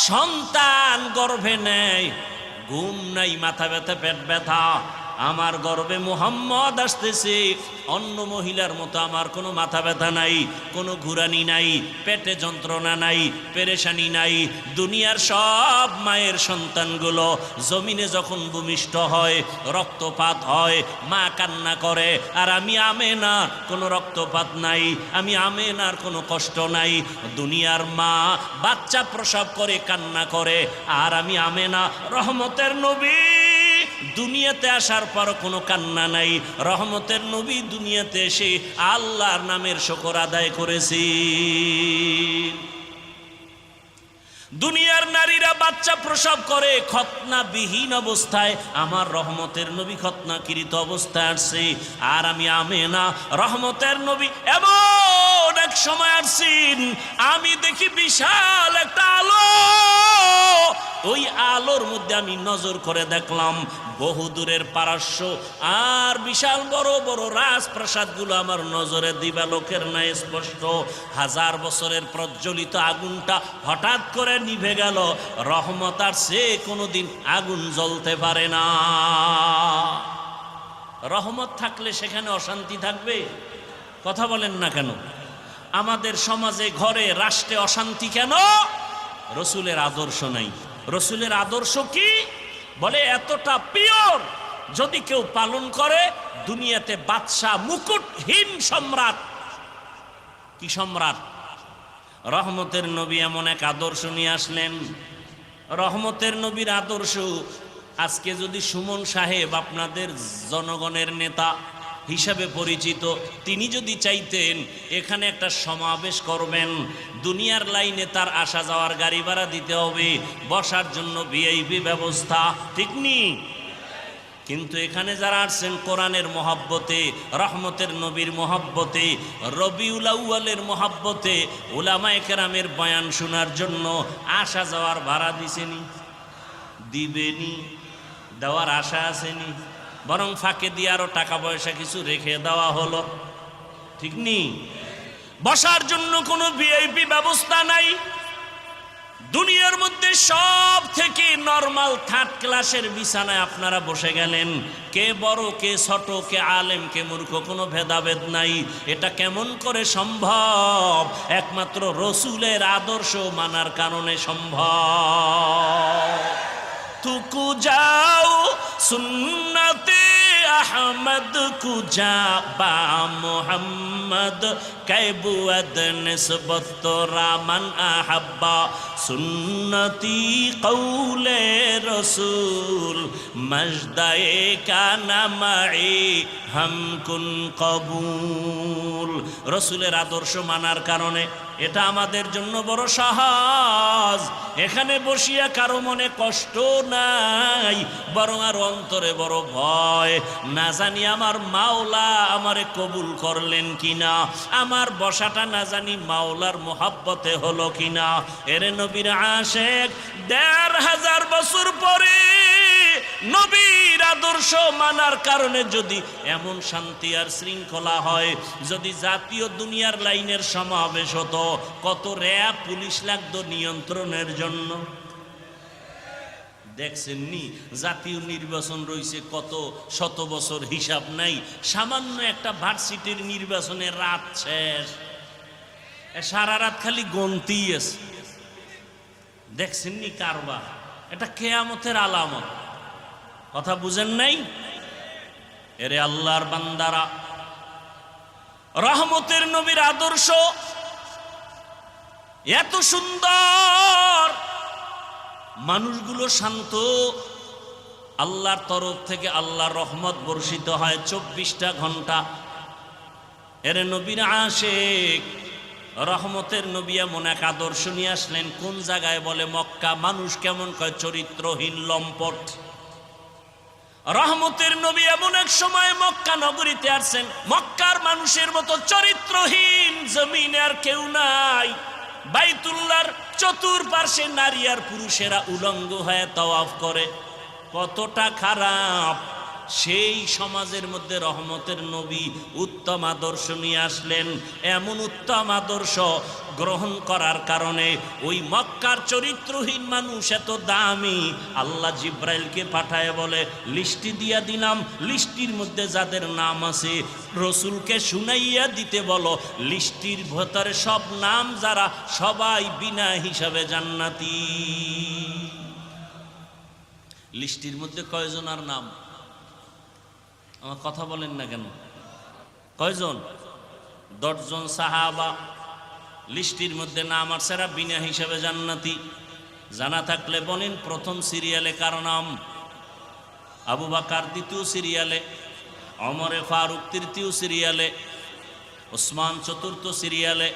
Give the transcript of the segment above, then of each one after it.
সন্তান গর্ভে নেয়, ঘুম নাই, মাথা ব্যথা, পেট ব্যথা, আমার গর্ভে মুহাম্মদ আসতেছে। অন্য মহিলার মতো আমার কোনো মাথা ব্যথা নাই, কোনো ঘুরানি নাই, পেটে যন্ত্রণা নাই, পেরেশানি নাই। দুনিয়ার সব মায়ের সন্তানগুলো জমিনে যখন ভূমিষ্ঠ হয়, রক্তপাত হয়, মা কান্না করে, আর আমি আমেনা কোনো রক্তপাত নাই, আমি আমেনার কোনো কষ্ট নাই। দুনিয়ার মা বাচ্চা প্রসব করে কান্না করে, আর আমি আমেনা রহমতের নবী দুনিয়াতে আসার পর কোনো কান্না নাই। রহমতের নবী দুনিয়াতে এসে আল্লাহর নামের শুকর আদায় করেছি। দুনিয়ার নারীরা বাচ্চা প্রসব করে খতনাবিহীন অবস্থায়, আমার রহমতের নবী খতনাকৃত অবস্থায় আসছে, আর আমি আমেনা রহমতের নবী এমন এক সময় আসছেন, আমি দেখি বিশাল একটা আলো। ওই আলোর মধ্যে আমি নজর করে দেখলাম বহুদূরের পারস্য আর বিশাল বড় বড় রাজপ্রাসাদগুলো আমার নজরে দিবালোকের ন্যায় স্পষ্ট। 1000 বছরের প্রজ্বলিত আগুনটা হঠাৎ করে নিভে গেল। রহমত আর সে কোনোদিন আগুন জ্বলতে পারে না। রহমত থাকলে সেখানে অশান্তি থাকবে? কথা বলেন না কেন? আমাদের সমাজে, ঘরে, রাষ্ট্রে অশান্তি কেন? রসুলের আদর্শ নাই। রসুলের আদর্শ কি? বলে এতটা পিওর, যদি কেউ পালন করে দুনিয়াতে বাদশাহ, মুকুটহীন সম্রাট। কি সম্রাট? রহমতের নবী এমন এক আদর্শ নিয়ে আসলেন। রহমতের নবীর আদর্শ আজকে যদি সুমন সাহেব আপনাদের জনগণের নেতা হিসাবে পরিচিত, তিনি যদি চাইতেন এখানে একটা সমাবেশ করবেন, দুনিয়ার লাইনে তার আসা যাওয়ার গাড়ি ভাড়া দিতে হবে, বসার জন্য ভিআইপি ব্যবস্থা, ঠিক নি? কিন্তু এখানে যারা আসছেন কোরআনের মহব্বতে, রহমতের নবীর মহব্বতে, রবিউল আউয়ালের মহব্বতে, উলামায়ে কেরামের বয়ান শোনার জন্য আসা যাওয়ার ভাড়া দিছেনি, দিবেনি, দেওয়ার আশা আসেনি, বরং ফাঁকে দিয়ে আরো টাকা পয়সা কিছু রেখে দেওয়া হলো, ঠিক নি? বসার জন্য কোনো ভিআইপি ব্যবস্থা নাই। দুনিয়ার মধ্যে সব থেকে নরমাল থার্ড ক্লাসের বিছানায় আপনারা বসে গেলেন। কে বড়, কে ছোট, কে আলেম, কে মূর্খ, কোনো ভেদাভেদ নাই। এটা কেমন করে সম্ভব? একমাত্র রসুলের আদর্শ মানার কারণে সম্ভব। তুকু যাও সুন্নতে আহমদ কুজা বা মোহাম্মদ कैबुअद निस्बत तो रामन अहब्बा सुन्नती कौले रसूल मजदाए का नमाई हम कुन कबूल। রসুলের আদর্শ মানার কারণে এটা আমাদের জন্য বড় সহজ। এখানে বসিয়া কারো মনে কষ্ট নাই, বরং আর অন্তরে বড় ভয়, না জানি আমার মাওলা আমারে কবুল করলেন কিনা, আমার বসাটা না জানি মাওলার মোহাব্বতে হলো কিনা। এরে নবীর আশেক 1500 বছর পরে নবীর আদর্শ মানার কারণে যদি এমন শান্তি আর শৃঙ্খলা হয়, যদি জাতীয় দুনিয়ার লাইনের সমাবেশ হতো, কত র্যাব পুলিশ লাগতো নিয়ন্ত্রণের জন্য। দেখছেননি জাতীয় নির্বাচন রয়েছে কত শত বছর, হিসাব নাই। সামান্য একটা ভার্সিটির নির্বাচনের রাত শেষ, সারা রাত খালি গন্তি আছে। দেখছেননি কারবার? এটা কিয়ামতের আলামত। কথা বুঝেন নাই? এরে আল্লাহর বান্দারা, রহমতের নবীর আদর্শ এত সুন্দর, মানুষগুলো শান্ত, আল্লাহর তরফ থেকে আল্লাহর রহমত বর্ষিত হয় 24টা ঘন্টা। এরে নবীর আশেক রহমতের নবী এমন এক আদর্শ নিয়ে আসলেন। কোন জায়গায়? বলে মক্কা। মানুষ কেমন কয়? চরিত্রহীন, লম্পট। রহমতের নবী এমন এক সময় মক্কা নগরীতে আসছেন, মক্কার মানুষের মতো চরিত্রহীন জমিনে আর কেউ নাই। বাইতুল্লাহর চতুর্পার্শ্বে নারী আর পুরুষেরা উলঙ্গ হয়ে তাওয়াফ করে। কতটা খারাপ! সেই সমাজের মধ্যে রহমতের নবী উত্তম আদর্শ নিয়ে আসলেন। এমন উত্তম আদর্শ গ্রহণ করার কারণে ওই মক্কার চরিত্রহীন মানুষ এত দামি, আল্লাহ জিব্রাইলকে পাঠায় বলে লিস্টি দিয়া দিলাম, লিস্টির মধ্যে যাদের নাম আছে রসুলকে শুনাইয়া দিতে বলো, লিস্টির ভেতরে সব নাম যারা সবাই বিনা হিসাবে জান্নাতি। লিস্টির মধ্যে কয়জন আর নাম? আমার কথা বলেন না কেন? কয়জন? 10 জন সাহাবা লিস্টির মধ্যে নাম আর সেরা বিনা হিসাবে জান্নাতি। জানা থাকলে বলেন প্রথম সিরিয়ালে কার নাম? আবু বকর দ্বিতীয় সিরিয়ালে, ওমরে ফারুক তৃতীয় সিরিয়ালে, ওসমান চতুর্থ সিরিয়ালে।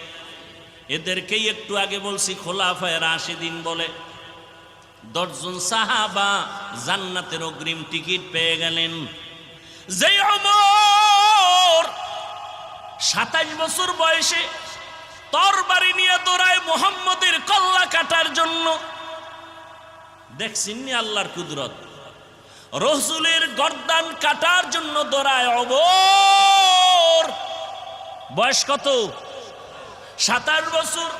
এদেরকেই একটু আগে বলছি খোলাফায়ে রাশিদিন বলে। 10 জন সাহাবা জান্নাতের অগ্রিম টিকিট পেয়ে গেলেন। যে ওমর 27 বছর বয়সে তরবারি নিয়ে দৌড়ায় মুহাম্মদের কল্লা কাটার জন্য, দেখছেন নি আল্লাহর কুদরত? রসুলের গর্দান কাটার জন্য দৌড়ায় ওমর। বয়স কত? 27 বছর।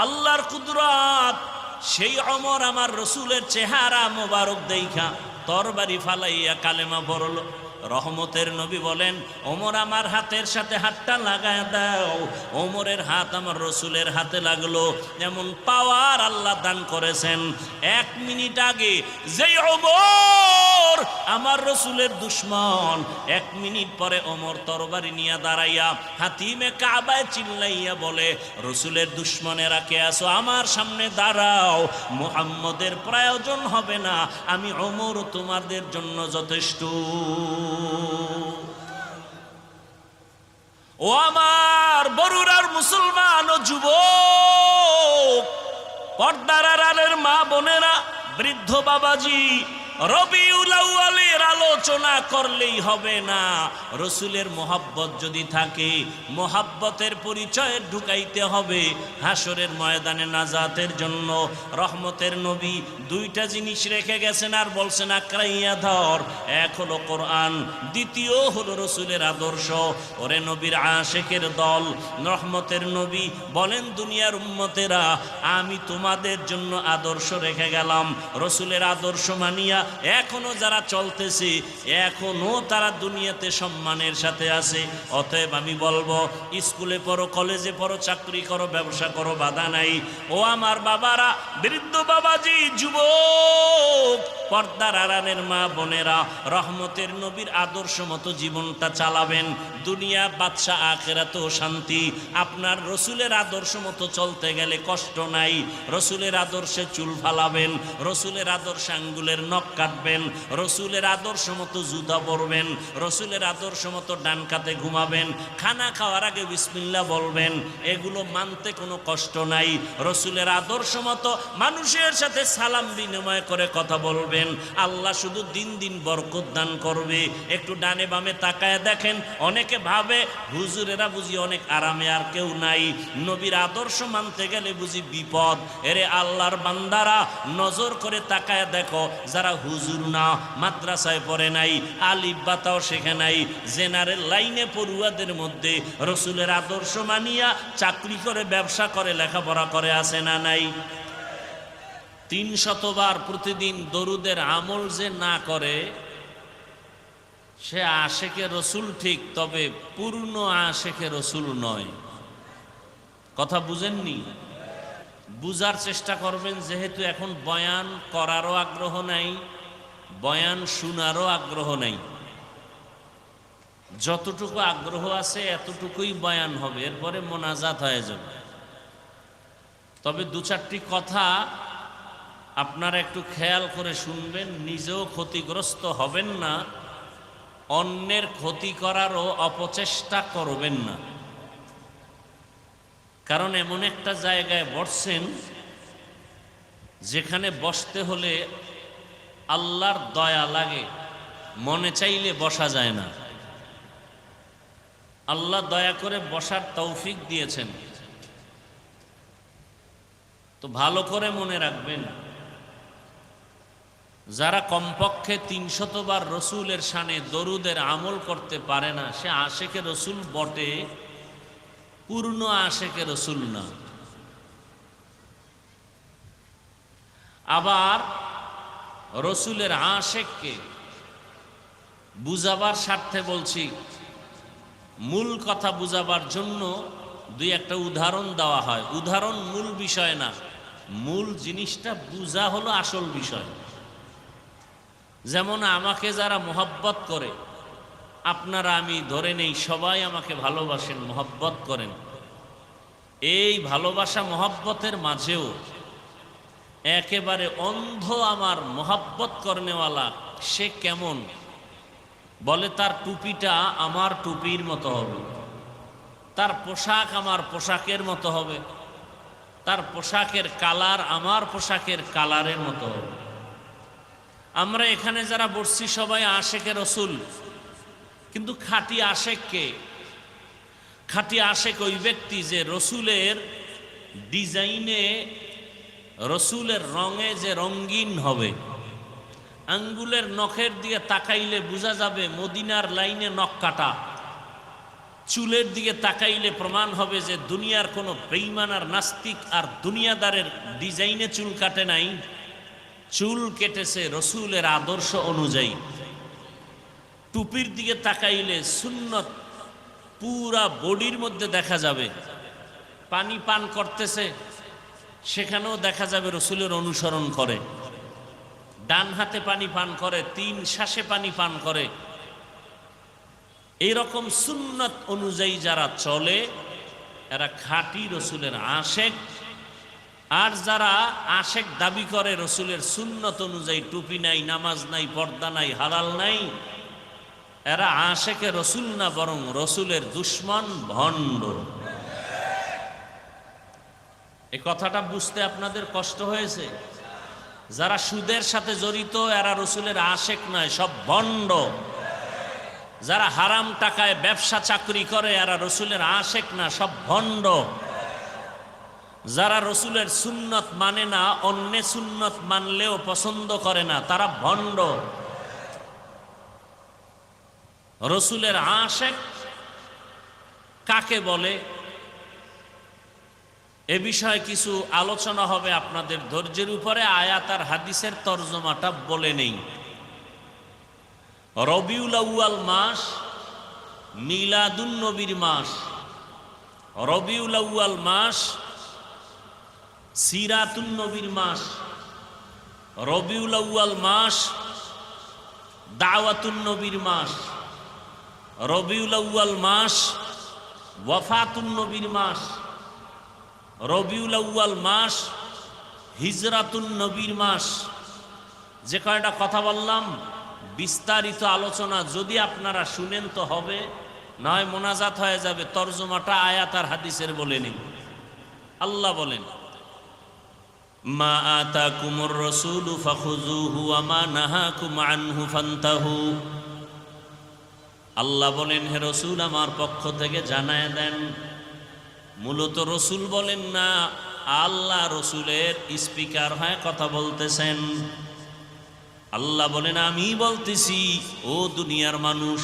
আল্লাহর কুদরত, সেই ওমর আমার রসুলের চেহারা মোবারক দেইখা তরবারি ফালাইয়া কালেমা পড়ল। রহমতের নবী বলেন ওমর আমার হাতের সাথে হাতটা লাগায় দাও। ওমরের হাত আমার রসুলের হাতে লাগলো। এমন পাওয়ার আল্লাহ দান করেছেন। 1 মিনিট আগে যেই ওমর আমার রসুলের দুশ্মন, 1 মিনিট পরে ওমর তরবারি নিয়ে দাঁড়াইয়া হাতিমে কাবায় চিল্লাইয়া বলে রসুলের দুশ্মনেরা কে আসো আমার সামনে দাঁড়াও, মুহাম্মদের প্রয়োজন হবে না, আমি ওমর তোমাদের জন্য যথেষ্ট। ও আমার বরুড়ার মুসলমান ও যুবক, পর্দার আড়ালের মা বোনেরা, বৃদ্ধ বাবাজি, রবিউল আউয়ালের আলোচনা করলেই হবে না। রসুলের মোহাব্বত যদি থাকে, মোহাব্বতের পরিচয় ঢুকাইতে হবে হাসরের ময়দানে নাজাতের জন্য। রহমতের নবী 2টা জিনিস রেখে গেছেন আর বলছেন আঁকড়াইয়া ধর। এক হলো কোরআন, দ্বিতীয় হলো রসুলের আদর্শ। ওরে নবীর আশেকের দল, রহমতের নবী বলেন দুনিয়ার উম্মতেরা আমি তোমাদের জন্য আদর্শ রেখে গেলাম। রসুলের আদর্শ মানিয়া এখনো যারা চলতেছে, এখনো তারা দুনিয়াতে সম্মানের সাথে আছে। অতএব আমি বলবো স্কুলে পড়ো, কলেজে পড়ো, চাকরি করো, ব্যবসা করো, বাধা নাই। ও আমার বাবারা, বৃদ্ধ বাবাজি, যুবক, পর্দার আড়ালের মা বোনেরা, রহমতের নবীর আদর্শ মতো জীবনটা চালাবেন। দুনিয়া বাদশা, আখিরাতেও শান্তি। আপনার রসুলের আদর্শ মতো চলতে গেলে কষ্ট নাই। রসুলের আদর্শে চুল ফালাবেন, রসুলের আদর্শে আঙ্গুলের নখ কাটবেন, রসুলের আদর্শ মতো জুতা পরবেন, রসুলের আদর্শ মতো ডান কাতে ঘুমাবেন, খানা খাওয়ার আগে বিসমিল্লাহ বলবেন। এগুলো মানতে কোনো কষ্ট নাই। রসুলের আদর্শ মতো মানুষের সাথে সালাম বিনিময় করে কথা বলবেন। আল্লাহ শুধু দিন দিন বরকত দান করবে। একটু ডানে বামে তাকায় দেখেন, অনেকে ভাবে হুজুরেরা বুঝি অনেক আরামে, আর কেউ নাই। নবীর আদর্শ মানতে গেলে বুঝি বিপদ। এরে আল্লাহর বান্দারা, নজর করে তাকায় দেখো, যারা হুজুর না, মাদ্রাসায় পড়ে নাই, আলিফ বাতাও শেখে নাই, জেনারেল লাইনে পড়ুয়াদের মধ্যে রসুলের আদর্শ মানিয়া চাকরি করে, ব্যবসা করে, লেখাপড়া করে আছে না নাই? 300 বার প্রতিদিন দরুদের আমল যে না করে সে আশেকে রসুল ঠিক, তবে পূর্ণ আশেকে রসুল নয়। কথা বুঝেননি? বুঝার চেষ্টা করবেন। যেহেতু এখন বয়ান করারও আগ্রহ নাই, বয়ান শোনারও আগ্রহ নাই, যতটুকু আগ্রহ আছে এতটুকুই বয়ান হবে, এরপরে মোনাজাত হয়ে যাবে। তবে 2-4টি কথা আপনারা একটু খেয়াল করে শুনবেন, নিজেও ক্ষতিগ্রস্ত হবেন না, অন্যের ক্ষতি করারও অপচেষ্টা করবেন না। কারণ এমন একটা জায়গায় বসছেন যেখানে বসতে হলে আল্লাহর দয়া লাগে, মনে চাইলে বসা যায় না। আল্লাহ দয়া করে বসার তৌফিক দিয়েছেন। তো ভালো করে মনে রাখবেন, যারা কমপক্ষে ৩০০ বার রসুলের শানে দরুদের আমল করতে পারে না, সে আশেকে রসুল বটে, পূর্ণ আশেকে রসুল না। আবার রসুলের আশেককে বুঝাবার স্বার্থে বলছি, মূল কথা বুঝাবার জন্য দুই একটা উদাহরণ দেওয়া হয়। উদাহরণ মূল বিষয় না, মূল জিনিসটা বুঝা হলো আসল বিষয়। যেমন আমাকে যারা মোহাব্বত করে, আপনারা আমি ধরে নেই সবাই আমাকে ভালোবাসেন, মোহাব্বত করেন। এই ভালোবাসা মোহাব্বতের মাঝেও একেবারে অন্ধ আমার মোহাব্বত করনেওয়ালা সে কেমন, বলে তার টুপিটা আমার টুপির মতো হবে, তার পোশাক আমার পোশাকের মতো হবে, তার পোশাকের কালার আমার পোশাকের কালারের মতো হবে। আমরা এখানে যারা বসছি সবাই আশেকে রসুল, কিন্তু খাঁটি আশেক কে? খাঁটি আশেক ওই ব্যক্তি যে রসুলের ডিজাইনে, রসুলের রঙে যে রঙিন হবে। আঙ্গুলের নখের দিকে তাকাইলে বোঝা যাবে মদিনার লাইনে নখ কাটা। চুলের দিকে তাকাইলে প্রমাণ হবে যে দুনিয়ার কোনো বেঈমান আর নাস্তিক আর দুনিয়াদারের ডিজাইনে চুল কাটে নাই, চুল কেটেছে রসুলের আদর্শ অনুযায়ী। টুপির দিকে তাকাইলে সুন্নত পুরা বডির মধ্যে দেখা যাবে। পানি পান করতেছে, সেখানেও দেখা যাবে রসুলের অনুসরণ করে। ডান হাতে পানি পান করে, 3 শ্বাসে পানি পান করে। এইরকম সুন্নত অনুযায়ী যারা চলে এরা খাঁটি রসুলের আশেক। আর যারা আশেক দাবি করে রসুলের সুন্নত অনুযায়ী, টুপি নাই, নামাজ নাই, পর্দা নাই, হালাল নাই, এরা আশেকে রসুল না, বরং রসুলের দুশ্মন, ভণ্ড। এই কথাটা বুঝতে আপনাদের কষ্ট হয়েছে? যারা সুদের সাথে জড়িত এরা রসুলের আশেক নয়, সব ভণ্ড। যারা হারাম টাকায় ব্যবসা চাকরি করে এরা রসুলের আশেক না, সব ভণ্ড। যারা রসুলের সুন্নত মানে না, অন্য সুন্নত মানলেও পছন্দ করে না, তারা ভণ্ড। রসুলের আশেক কাকে বলে এ বিষয়ে কিছু আলোচনা হবে আপনাদের ধৈর্যের উপরে। আয়াত আর হাদিসের তর্জমাটা বলে নেই। রবিউল আউয়াল মাস মিলাদুন নবীর মাস। রবিউল আউয়াল মাস সিরাতুন নবীর মাস। রবিউল আউয়াল মাস দাওয়াতুন নবীর মাস। রবিউল আউয়াল মাস ওয়াফাতুন নবীর মাস। রবিউল আউয়াল মাস হিজরাতুন নবীর মাস। যে কয়টা কথা বললাম বিস্তারিত আলোচনা যদি আপনারা শুনেন তো হবে, নয় মোনাজাত হয়ে যাবে। তরজমাটা আয়াত আর হাদিসের বলে নেই। আল্লাহ বলেন, মা আতাকুমুর রাসূলু ফাখুযুহু ওয়া মা নাহাকুম আনহু ফান্তাহু। আল্লাহ বলেন, হে রসুল আমার পক্ষ থেকে জানায় দেন। মূলত রসুল বলেন না, আল্লাহ রসুলের স্পিকার হয়ে কথা বলতেছেন। আল্লাহ বলেন, আমি বলতেছি, ও দুনিয়ার মানুষ,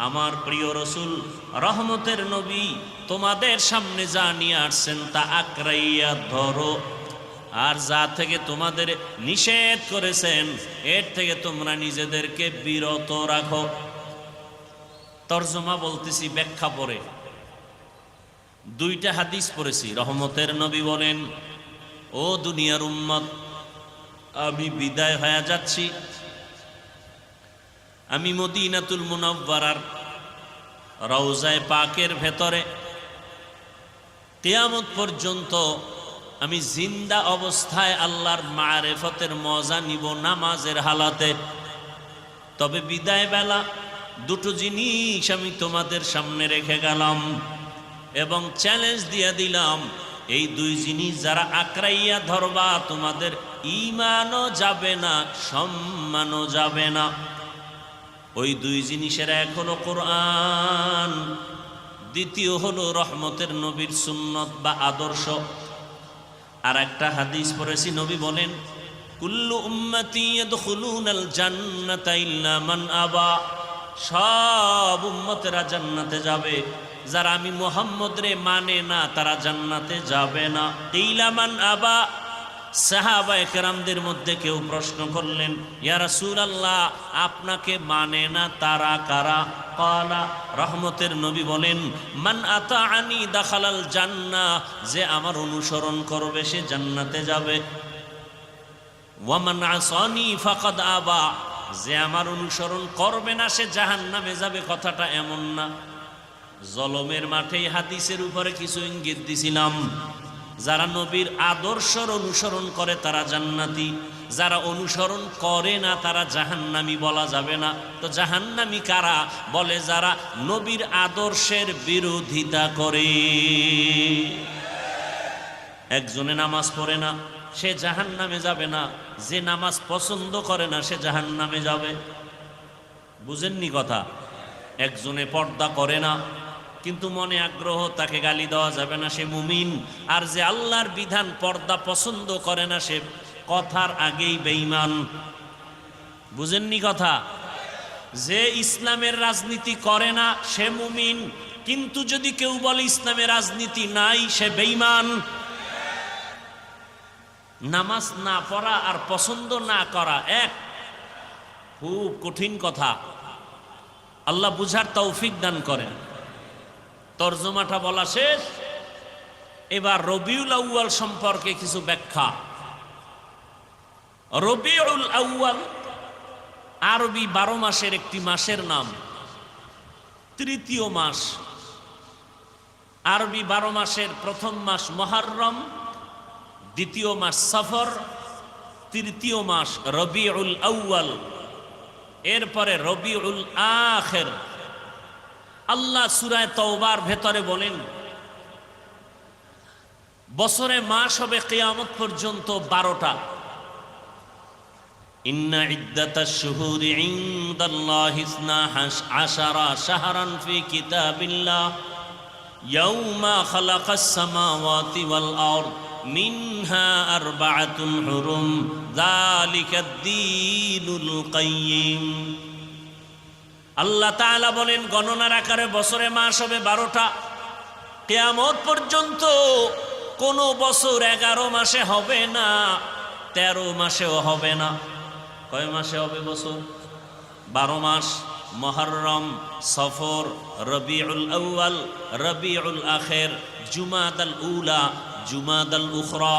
আমার প্রিয় রসুল রহমতের নবী তোমাদের সামনে যা নিয়ে আসছেন তা আঁকড়াইয়া ধরো, আর যা থেকে তোমাদের নিষেধ করেছেন এর থেকে তোমরা নিজেদেরকে বিরত রাখো। তরজমা বলতেছি, ব্যাখ্যা পড়ে। 2টা হাদিস পড়েছি। রহমতের নবী বলেন, ও দুনিয়ার উম্মত, আমি বিদায় হয়ে যাচ্ছি। আমি মদিনাতুল মুনাওয়ারার রওজায়ে পাকের ভেতরে কিয়ামত পর্যন্ত আমি জিন্দা অবস্থায় আল্লাহর মারিফতের মজা নিব নামাজের হালাতে। তবে বিদায় বেলা 2টো জিনিস আমি তোমাদের সামনে রেখে গেলাম এবং চ্যালেঞ্জ দিয়ে দিলাম, এই 2 জিনিস যারা আঁকড়াইয়া ধরবা তোমাদের ঈমানও যাবে না, সম্মানও যাবে না। ওই 2 জিনিসের এক হলো কোরআন, দ্বিতীয় হলো রহমতের নবীর সুন্নত বা আদর্শ। আর একটা হাদিস পড়েছি, নবী বলেন, কুল্লু উম্মতি ইয়াদখুলুনাল জান্নাতা ইল্লা মান আবা, সব উম্মতেরা জান্নাতে যাবে, যারা আমি মুহাম্মদ রে মানে না তারা জান্নাতে যাবে না। ইল্লা মান আবা, সাহাবায়ে কেরামদের মধ্যে কেউ প্রশ্ন করলেন, ইয়া রাসূলুল্লাহ আপনাকে মানে না তারা কারা? ক্বালা, রহমতের নবী বলেন, মান আতাআনি দাখালাল জান্নাহ, যে আমার অনুসরণ করবে সে জান্নাতে যাবে। ওয়া মান আসানি ফাকাদ আবা, যে আমার অনুসরণ করবে না সে জাহান্নামে যাবে। কথাটা এমন না। জলমের মাঠেই হাদিসের উপরে কিছু ইঙ্গিত দিছিলাম। যারা নবীর আদর্শের অনুসরণ করে তারা জান্নাতি, যারা অনুসরণ করে না তারা জাহান্নামী বলা যাবে না। তো জাহান্নামী কারা? বলে যারা নবীর আদর্শের বিরোধিতা করে। একজনে নামাজ পড়ে না সে জাহান্নামে যাবে না, যে নামাজ পছন্দ করে না সে জাহান্নামে যাবে। বুঝেননি কথা? একজনে পর্দা করে না কিন্তু মনে আগ্রহ, তাকে গালি দেওয়া যাবে না, সে মুমিন। আর যে আল্লাহর বিধান পর্দা পছন্দ করে না সে কথার আগেই বেঈমান। বুঝেননি কথা? যে ইসলামের রাজনীতি করে না সে মুমিন, কিন্তু যদি কেউ বলে ইসলামের রাজনীতি নাই সে বেঈমান। নামাজ না পড়া আর পছন্দ না করা এক, খুব কঠিন কথা। আল্লাহ বুঝার তৌফিক দান করেন। তরজমাটা বলা শেষ, এবার রবিউল আউয়াল সম্পর্কে কিছু ব্যাখ্যা। রবিউল আউয়াল আরবি 12 মাসের একটি মাসের নাম, তৃতীয় মাস। আরবি 12 মাসের প্রথম মাস মুহররম, দ্বিতীয় মাস সফর, তৃতীয় মাস রবিউল আউয়াল, এরপরে রবিউল আখির। আল্লাহ সূরা তাওবার ভেতরে বলেন বছরে মাস হবে কিয়ামত পর্যন্ত 12টা। ইন্না ইদ্দাতাশ শুহুরি ইনদাল্লাহি 12 শাহরান ফি কিতাবিল্লাহ ইয়াউমা খালাকাস সামাওয়াতি ওয়াল আরদ মিনহা আরবাআতুন হুরুম যালিকাদ দীনুল কাইয়্যিম। আল্লাহ তাআলা বলেন গণনার আকারে বছরে মাস হবে 12টা। কিয়ামত পর্যন্ত কোন বছর 11 মাসে হবে না, 13 মাসেও হবে না। কয় মাসে হবে বছর? 12 মাস। মুহররম, সফর, রবিউল আউয়াল, রবিউল আখির, জুমাদাল উলা, জুমাদাল উখরা,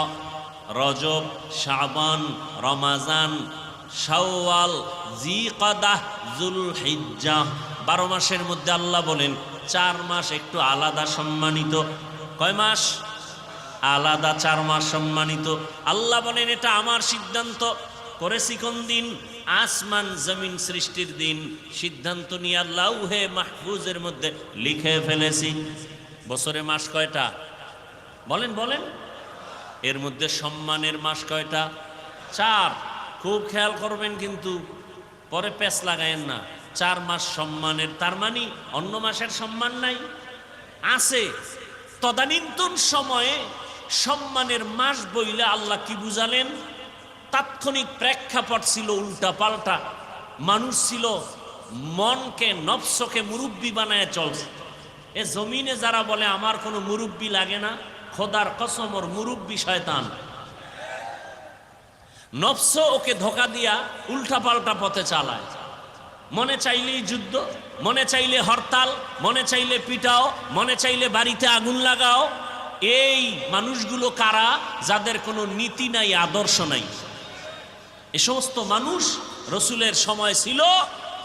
রজব, শাবান, রমাজান, শাওয়াল, জিকাদাহ, যুলহিজ্জাহ। 12 মাসের মধ্যে আল্লাহ বলেন 4 মাস একটু আলাদা সম্মানিত। কয় মাস? আলাদা 4 মাস সম্মানিত। আল্লাহ বলেন এটা আমার সিদ্ধান্ত। করেছি কোন দিন? আসমান জমিন সৃষ্টির দিন। সিদ্ধান্ত নিয়ে লাউহে মাহফুজের মধ্যে লিখে ফেলেছি। বছরে মাস কয়টা? বলেন বলেন। এর মধ্যে সম্মানের মাস কয়টা? 4। খুব খেয়াল করবেন কিন্তু, পরে পেঁচ লাগায়েন না। 4 মাস সম্মানের, তার মানে অন্য মাসের সম্মান নাই? আছে। তদানীন্তন সময়ে সম্মানের মাস বইলে আল্লাহ কি বুঝালেন? তাৎক্ষণিক প্রেক্ষাপট ছিল উল্টা পাল্টা। মানুষ ছিল মনকে, নফসকে মুরব্বি বানায় চলছে। এ জমিনে যারা বলে আমার কোনো মুরব্বি লাগে না, খোদার কসম ওর মুরব্বি শয়তান। নফস ওকে ধোকা দিয়া উল্টা পাল্টা পথে চালায়। মনে চাইলেই যুদ্ধ, মনে চাইলে হরতাল, মনে চাইলে পিটাও, মনে চাইলে বাড়িতে আগুন লাগাও। এই মানুষগুলো কারা? যাদের কোনো নীতি নাই, আদর্শ নাই। এ সমস্ত মানুষ রসুলের সময় ছিল।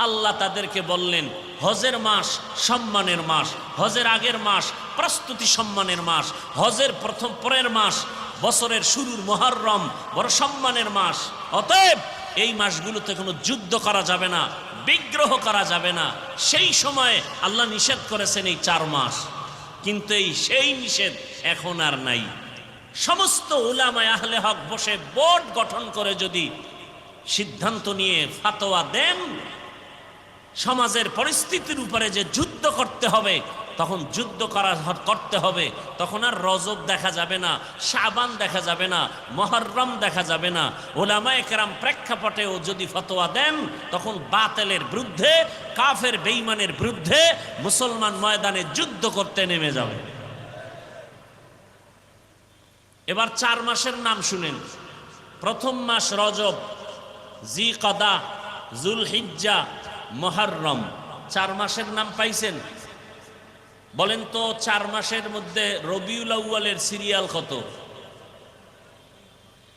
আল্লাহ তাদেরকে বললেন হজের মাস সম্মানের মাস, হজের আগের মাস প্রস্তুতি সম্মানের মাস, হজের প্রথম পরের মাস বছরের শুরুর মুহররম বড় সম্মানের মাস। অতএব এই মাসগুলোতে কোনো যুদ্ধ করা যাবে না, বিগ্রহ করা যাবে না। সেই সময়ে আল্লাহ নিষেধ করেছেন এই 4 মাস। কিন্তু সেই নিষেধ এখন আর নাই। সমস্ত উলামায়ে আহলে হক বসে বোর্ড গঠন করে যদি সিদ্ধান্ত নিয়ে ফাতোয়া দেন, সমাজের পরিস্থিতির উপরে যে যুদ্ধ করতে হবে তখন যুদ্ধ করতে হবে। তখন আর রজব দেখা যাবে না, শাবান দেখা যাবে না, মুহররম দেখা যাবে না। উলামায়ে কেরাম প্রেক্ষাপটেও যদি ফতোয়া দেন, তখন বাতিলের বিরুদ্ধে, কাফের বেঈমানের বিরুদ্ধে মুসলমান ময়দানে যুদ্ধ করতে নেমে যাবে। এবার 4 মাসের নাম শুনেন। প্রথম মাস রজব, জিকদা, জুলহিজ্জা, মুহররম। 4 মাসের নাম পাইছেন? বলেন তো 4 মাসের মধ্যে রবিউল আউয়ালের সিরিয়াল কত?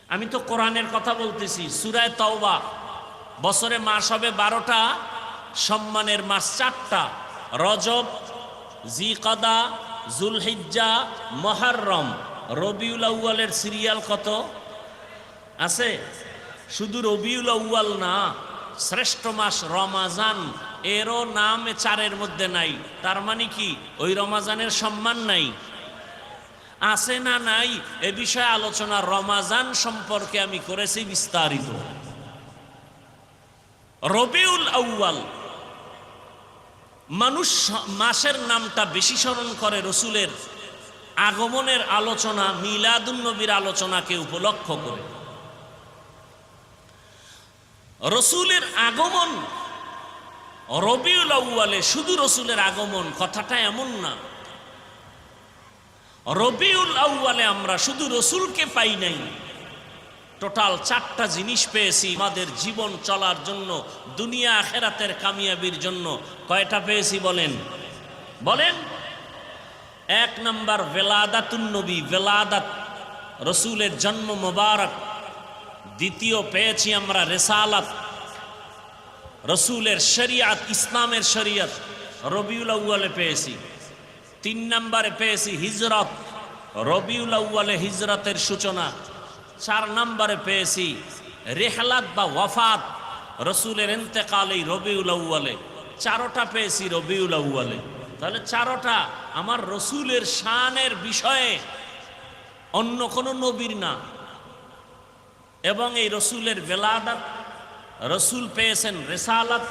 আমি তো কোরআনের কথা বলতেছি। সূরা তাওবা, বছরে মাস হবে 12টা, সম্মানের মাস 4টা, রজব, জিকদা, জুলহিজ্জা, মুহররম। রবিউল আউয়ালের সিরিয়াল কত আছে? শুধু রবিউল আউয়াল না, শ্রেষ্ঠ মাস রমাজান, এরও নাম 4-এর মধ্যে নাই। তার মানে কি ওই রমাজানের সম্মান নাই? আছে না নাই এ বিষয়ে আলোচনা রমাজান সম্পর্কে আমি করেছি বিস্তারিত। রবিউল আউয়াল, মানুষ মাসের নামটা বেশি স্মরণ করে রসুলের আগমনের আলোচনা, মিলাদুন নবীর আলোচনাকে উপলক্ষ করে। রসুলের আগমন রবিউল আউয়ালে, শুধু রসুলের আগমন কথাটা এমন না। রবিউল আউয়ালে আমরা শুধু রসুলকে পাই নাই, টোটাল 4টা জিনিস পেয়েছি আমাদের জীবন চলার জন্য, দুনিয়া আখিরাতের কামিয়াবির জন্য। কয়টা পেয়েছি বলেন? বলেন। 1 নাম্বার ভেলাদাতুন নবী, ভেলাদাত, রসুলের জন্ম মোবারক। দ্বিতীয় পেয়েছি আমরা রিসালাত, রসুলের শরিয়াত, ইসলামের শরিয়ত রবিউল আউয়ালে পেয়েছি। 3 নম্বরে পেয়েছি হিজরত, রবিউল আউয়ালে হিজরতের সূচনা। 4 নম্বরে পেয়েছি রিহলাত বা ওয়াফাত, রসুলের ইন্তেকাল এই রবিউল আউয়ালে। 4টা পেয়েছি রবিউল আউয়ালে। তাহলে 4টা আমার রসুলের শানের বিষয়ে, অন্য কোনো নবীর না। এবং এই রসুলের ভেলাদাত, রসুল পেয়েছেন রিসালাত,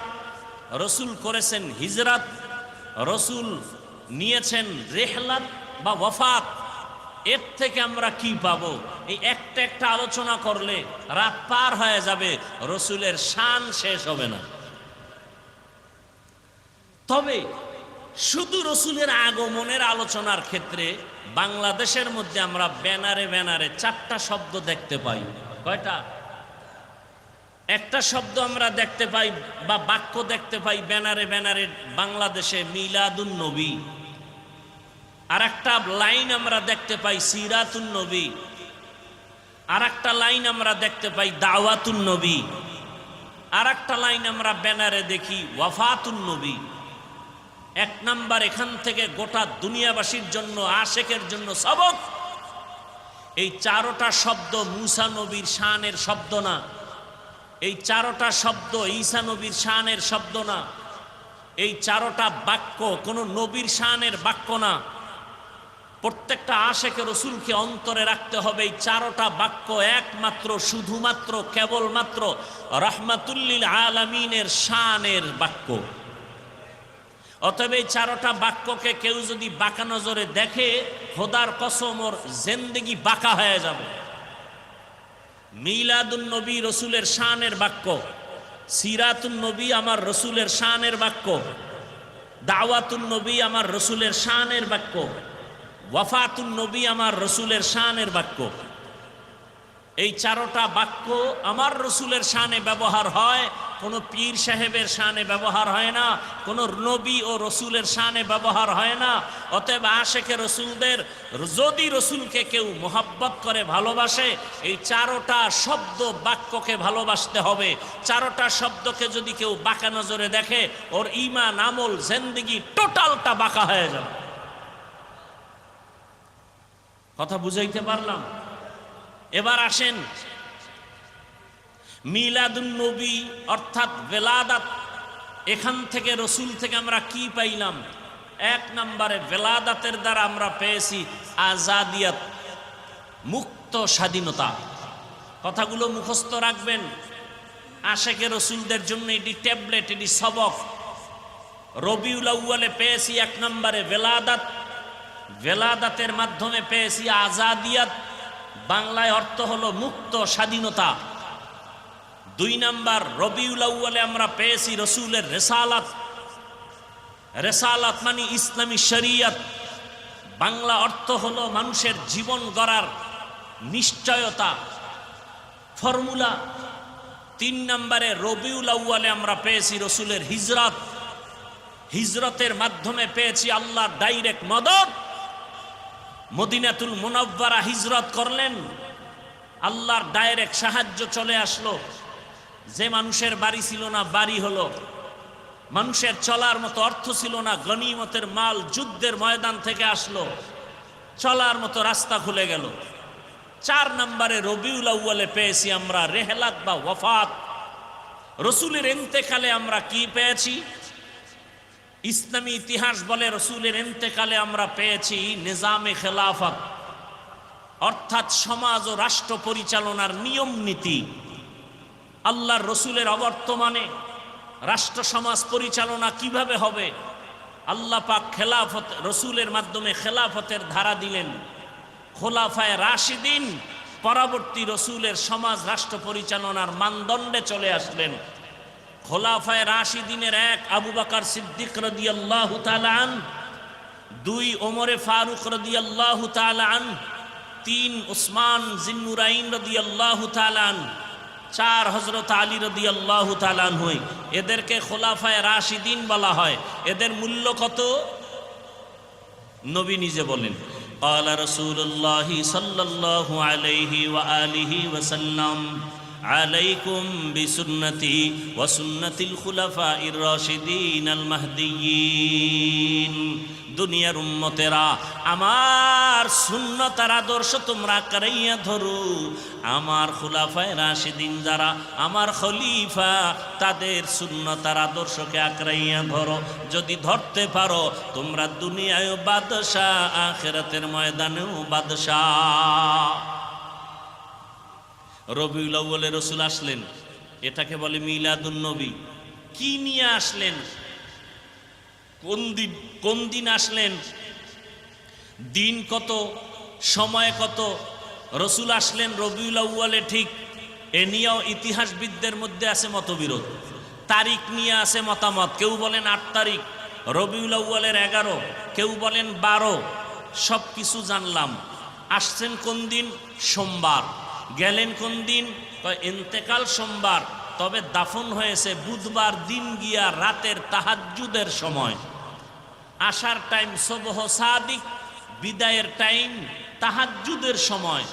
রসুল করেছেন হিজরত, রসুল নিয়েছেন রিহলাত বা ওয়াফাত। এর থেকে আমরা কি পাবো? এই একটা একটা আলোচনা করলে রাত পার হয়ে যাবে, রসুলের শান শেষ হবে না। তবে শুধু রসুলের আগমনের আলোচনার ক্ষেত্রে বাংলাদেশের মধ্যে আমরা ব্যানারে ব্যানারে 4টা শব্দ দেখতে পাই। কয়টা? একটা শব্দ আমরা দেখতে পাই বা বাক্য দেখতে পাই ব্যানারে ব্যানারে বাংলাদেশে, মিলাদুন নবী। আর একটা লাইন আমরা দেখতে পাই সিরাতুন নবী। আর একটা লাইন আমরা দেখতে পাই দাওয়াতুন নবী। আর একটা লাইন আমরা ব্যানারে দেখি ওয়াফাতুন নবী। 1 নাম্বার এখান থেকে গোটা দুনিয়াবাসীর জন্য, আশেকের জন্য সবক। এই 4টা শব্দ মুসা নবীর শানের শব্দ না। এই 4টা শব্দ ঈসা নবীর শানের শব্দ না। এই 4টা বাক্য কোনো নবীর শানের বাক্য না। প্রত্যেকটা আশেকে রসুলকে অন্তরে রাখতে হবে। এই 4টা বাক্য একমাত্র, শুধুমাত্র, কেবলমাত্র রাহমাতুল্লিল আলামিনের শানের বাক্য। অতএব এই 4টা বাক্যকে কেউ যদি বাঁকা নজরে দেখে, খোদার কসম ওর জিন্দেগি বাঁকা হয়ে যাবে। মিলাদুন নবী রসুলের শানের বাক্য, সিরাতুন নবী আমার রসুলের শানের বাক্য, দাওয়াতুন নবী আমার রসুলের শানের বাক্য, ওয়াফাতুন নবী আমার রসুলের শানের বাক্য। এই 4টা বাক্য আমার রসুলের শানে ব্যবহার হয়, কোনো পীর সাহেবের শানে ব্যবহার হয় না, কোনো নবী ও রসুলের শানে ব্যবহার হয় না। অতএব আশেকে রসুলদের, যদি রসুলকে কেউ মোহাব্বত করে, ভালোবাসে, এই 4টা শব্দ বাক্যকে ভালোবাসতে হবে। 4টা শব্দকে যদি কেউ বাঁকা নজরে দেখে, ওর ঈমান, আমল, জিন্দেগি টোটালটা বাঁকা হয়ে যাবে। কথা বুঝাইতে পারলাম? এবার আসেন মিলাদুন নবী অর্থাৎ ভেলাদাত, এখান থেকে রসুল থেকে আমরা কি পাইলাম? 1 নম্বরে ভেলাদাতের দ্বারা আমরা পেয়েছি আজাদিয়াত, মুক্ত স্বাধীনতা। কথাগুলো মুখস্থ রাখবেন। আশেকে রসুলদের জন্য এটি ট্যাবলেট, এটি সবক। রবিউল আউয়ালে পেয়েছি 1 নম্বরে ভেলাদাত, ভেলাদাতের মাধ্যমে পেয়েছি আজাদিয়াত, বাংলায় অর্থ হলো মুক্ত, স্বাধীনতা। 2 নম্বর রবিউল আউয়ালে আমরা পেয়েছি রসুলের রেসালাত, রেসালাত মানে ইসলামী শরিয়ত, বাংলা অর্থ হলো মানুষের জীবন গড়ার নিশ্চয়তা, ফর্মুলা। 3 নম্বরে রবিউল আউয়ালে আমরা পেয়েছি রসুলের হিজরত, হিজরতের মাধ্যমে পেয়েছি আল্লাহর ডাইরেক্ট মদদ। মদিনাতুল মুনাওয়ারা হিজরত করলেন, আল্লাহর ডাইরেক্ট সাহায্য চলে আসলো। যে মানুষের বাড়ি ছিল না বাড়ি হলো, মানুষের চলার মতো অর্থ ছিল না, গনিমতের মাল যুদ্ধের ময়দান থেকে আসলো, চলার মতো রাস্তা খুলে গেল। 4 নম্বরে রবিউল আউয়ালে পেয়েছি আমরা রেহলাত বা ওয়াফাত, রসুলের ইন্তেকালে আমরা কি পেয়েছি? ইসলামী ইতিহাস বলে রসুলের ইন্তেকালে আমরা পেয়েছি নিজামে খেলাফত, অর্থাৎ সমাজ ও রাষ্ট্র পরিচালনার নিয়ম নীতি। আল্লাহর রসুলের অবর্তমানে রাষ্ট্র সমাজ পরিচালনা কিভাবে হবে? আল্লাহ পাক খেলাফত রসুলের মাধ্যমে খেলাফতের ধারা দিলেন। খোলাফায়ে রাশিদিন পরবর্তী রসুলের সমাজ রাষ্ট্র পরিচালনার মানদণ্ডে চলে আসলেন। খোলাফায়ে রাশিদিনের 1 আবু বকর সিদ্দিক রাদিয়াল্লাহু তাআলা আন, 2 ওমরে ফারুক রাদিয়াল্লাহু তাআলা আন, 3 উসমান জিন্নুরাইন রাদিয়াল্লাহু তাআলা আন, 4 হযরত আলী রাদিয়াল্লাহু তাআলা আনহু। এদেরকে খোলাফায়ে রাশিদিন বলা হয়। এদের মূল্য কত? নবী নিজে বলেন, قال رسول الله صلى الله عليه وآله وسلم عليكم بسنتي وسنة الخلفاء الراشدين المهديين। দুনিয়ার উম্মতেরা আমার সুন্নতের আদর্শ তোমরা কারাইয়া ধরো, আমার খুলাফায়ে রাশিদিন যারা আমার খলিফা তাদের সুন্নতের আদর্শকে আঁকড়াইয়া ধরো। যদি ধরতে পারো তোমরা দুনিয়ায় বাদশাহ, আখিরাতের ময়দানেও বাদশাহ। রবিউল আউয়ালে রসুল আসলেন, এটাকে বলে মিলাদুন নবী। কি নিয়ে আসলেন? কোন দিন আসলেন? দিন কত, সময় কত? রসুল আসলেন রবিউল আউয়ালে, ঠিক। এ নিয়েও ইতিহাসবিদদের মধ্যে আছে মতবিরোধ। তারিখ নিয়ে আছে মতামত। কেউ বলেন 8 তারিখ রবিউল আউয়ালের 11, কেউ বলেন 12। সব কিছু জানলাম। আসছেন কোন দিন? সোমবার। গেলেন কোন দিন? ইন্তেকাল সোমবার, তবে দাফন হয়েছে বুধবার দিন গিয়া রাতের তাহাজ্জুদের সময়। আসার টাইম সুবহ সাদিক, বিদায়ের টাইম তাহাজ্জুদের সময়।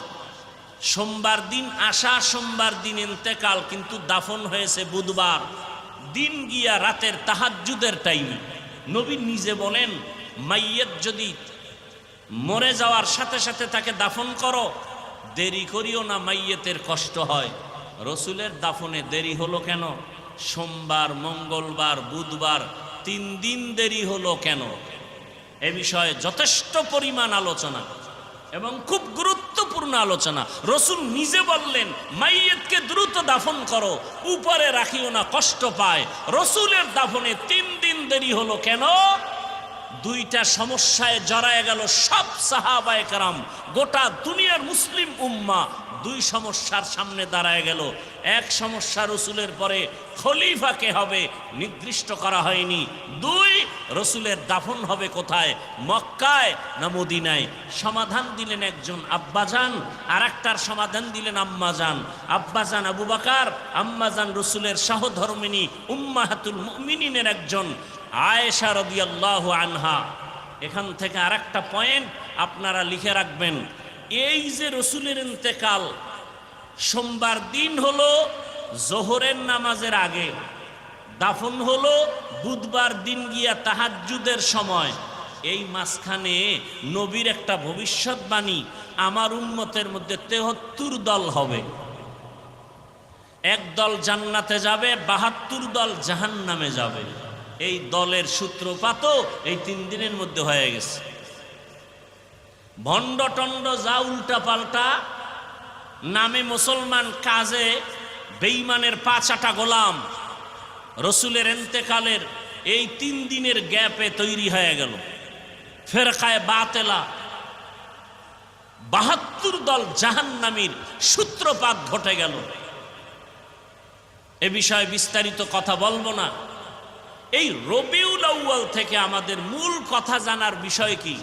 সোমবার দিন আসা, সোমবার দিন ইন্তেকাল, কিন্তু দাফন হয়েছে বুধবার দিন গিয়া রাতের তাহাজ্জুদের টাইম। নবী নিজে বলেন, মাইয়ত যদি মরে যাওয়ার সাথে সাথে তাকে দাফন করো, দেরি করিও না, মাইয়তের কষ্ট হয়। রসুলের দাফনে দেরি হলো কেন? সোমবার, মঙ্গলবার, বুধবার, 3 দিন দেরি হলো কেন? এ বিষয়ে যথেষ্ট পরিমাণ আলোচনা এবং খুব গুরুত্বপূর্ণ আলোচনা। রসুল নিজে বললেন, মাইয়তকে দ্রুত দাফন করো, উপরে রাখিও না, কষ্ট পায়। রসুলের দাফনে 3 দিন দেরি হলো কেন? 2টা সমস্যায় জড়ায় গেল সব সাহাবায়ে কেরাম, গোটা দুনিয়ার মুসলিম উম্মাহ 2 সমস্যার সামনে দাঁড়ায় গেল। 1 সমস্যা, রসুলের পরে খলিফা কে হবে নির্দিষ্ট করা হয়নি। 2, রসুলের দাফন হবে কোথায়, মক্কায় না মদিনায়? সমাধান দিলেন একজন আব্বাজান, আর একটার সমাধান দিলেন আম্মাজান। আব্বাজান আবু বকর, আম্মাজান রসুলের সহধর্মিনী উম্মাহাতুল মুমিনিনের একজন আয়েশা রাদিয়াল্লাহু আনহা। এখান থেকে আরেকটা পয়েন্ট আপনারা লিখে রাখবেন। এই যে রসুলের ইন্তেকাল সোমবার দিন হলো জোহরের নামাজের আগে, দাফন হলো বুধবার দিন গিয়া তাহাজ্জুদের সময়। এই মাঝখানে নবীর একটা ভবিষ্যৎবাণী, আমার উম্মতের মধ্যে 73 দল হবে। 1 দল জান্নাতে যাবে, 72 দল জাহান্নামে যাবে। এই দলের সূত্রপাতও এই 3 দিনের মধ্যে হয়ে গেছে। ভণ্ড টন্ড যা উল্টা পাল্টা, নামে মুসলমান, কাজে বেঈমানের 5 আটা গোলাম। রসুলের ইন্তেকালের এই 3 দিনের গ্যাপে তৈরি হয়ে গেল ফেরকায়ে বাতেলা, 72 দল জাহান্নামীর সূত্রপাত ঘটে গেল। এ বিষয়ে বিস্তারিত কথা বলবো না। এই রবিউল আউয়াল থেকে আমাদের মূল কথা জানার বিষয় কি?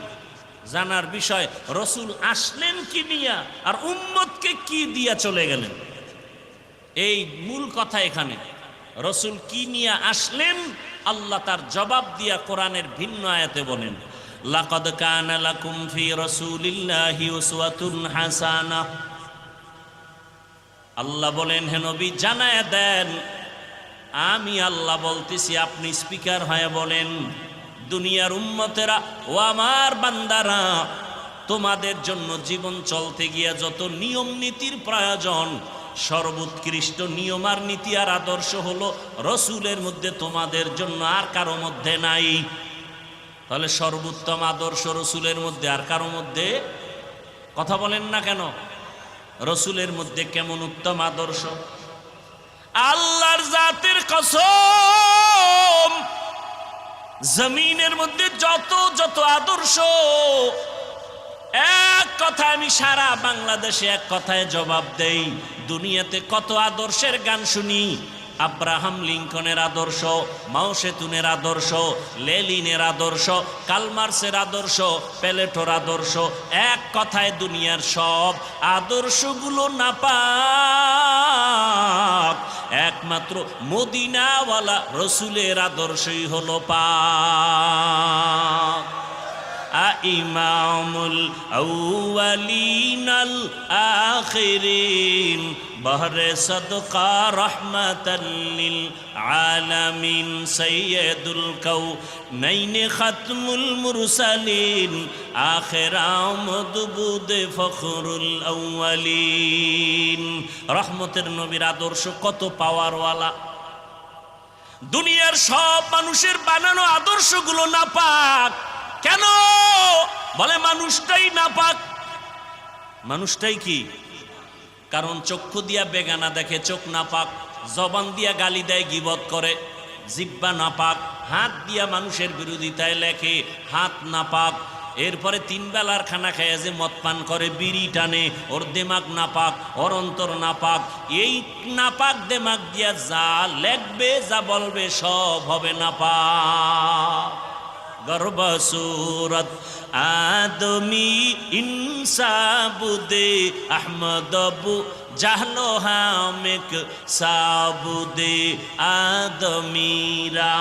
জানার বিষয় রসুল আসলেন কি নিয়া আর উম্মতকে কি দিয়া চলে গেলেন। এই মূল কথা এখানে। রসুল কি নিয়ে আসলেন আল্লাহ তার জবাব দিয়া কোরআনের ভিন্ন আয়াতে বলেন, লাকাদ কানা লাকুম ফি রাসূলিল্লাহি উসওয়াতুন হাসানাহ। আল্লাহ বলেন, হে নবী জানায়া দেন, আমি আল্লাহ বলতেছি, আপনি স্পিকার হয়ে বলেন, দুনিয়ার উম্মতেরা ও আমার বান্দারা, তোমাদের জন্য জীবন চলতে গিয়া যত নিয়ম নীতির প্রয়োজন, সর্বোৎকৃষ্ট নিয়ম আর নীতি আর আদর্শ হলো রসুলের মধ্যে, তোমাদের জন্য আর কারো মধ্যে নাই। তাহলে সর্বোত্তম আদর্শ রসুলের মধ্যে, আর কারো মধ্যে। কথা বলেন না কেন? রসুলের মধ্যে কেমন উত্তম আদর্শ? আল্লাহর জাতের কসম, জমিনের মধ্যে যত যত আদর্শ, এক কথায় আমি সারা বাংলাদেশে এক কথায় জবাব দেই, দুনিয়াতে কত আদর্শের গান শুনি। আব্রাহাম লিঙ্কনের আদর্শ, মাও সেতুনের আদর্শ, লেলিনের আদর্শ, কালমার্সের আদর্শ, প্লেটোর আদর্শ, এক কথায় দুনিয়ার সব আদর্শগুলো নাপাক, একমাত্র মদিনাওয়ালা রসুলের আদর্শই হলো পাক। ইমামুল আউয়ালিনাল আখিরিন, বহরে সদকা রহমাতাল লিল আলামিন, সাইয়্যিদুল কাউনাইন খাতমুল মুরসালিন, আখির আমদ বুদে ফখরুল আউয়ালিন। রহমতের নবীর আদর্শ কত পাওয়ারওয়ালা। দুনিয়ার সব মানুষের বানানো আদর্শগুলো নাপাক। কেন? বলে মানুষটাই নাপাক। মানুষটাই কি? কারণ চক্ষু দিয়া বেগানা দেখে, চোখ নাপাক। জবান দিয়া গালি দেয়, গীবত করে, জিহ্বা নাপাক। হাত দিয়া মানুষের বিরোধিতায় লেখে, হাত নাপাক। এরপরে 3 বেলার খানা খায় যে মদ পান করে, বিড়ি টানে, ওর দেমাগ নাপাক, ওর অন্তর নাপাক। এই নাপাক দেমাগ দিয়া যা লেখবে, যা বলবে, সব হবে নাপাক। গর্ব সুরত আদমি ইনসাবুদে আহমদবু জাহলো হামেক সাবুদে, আদমিরা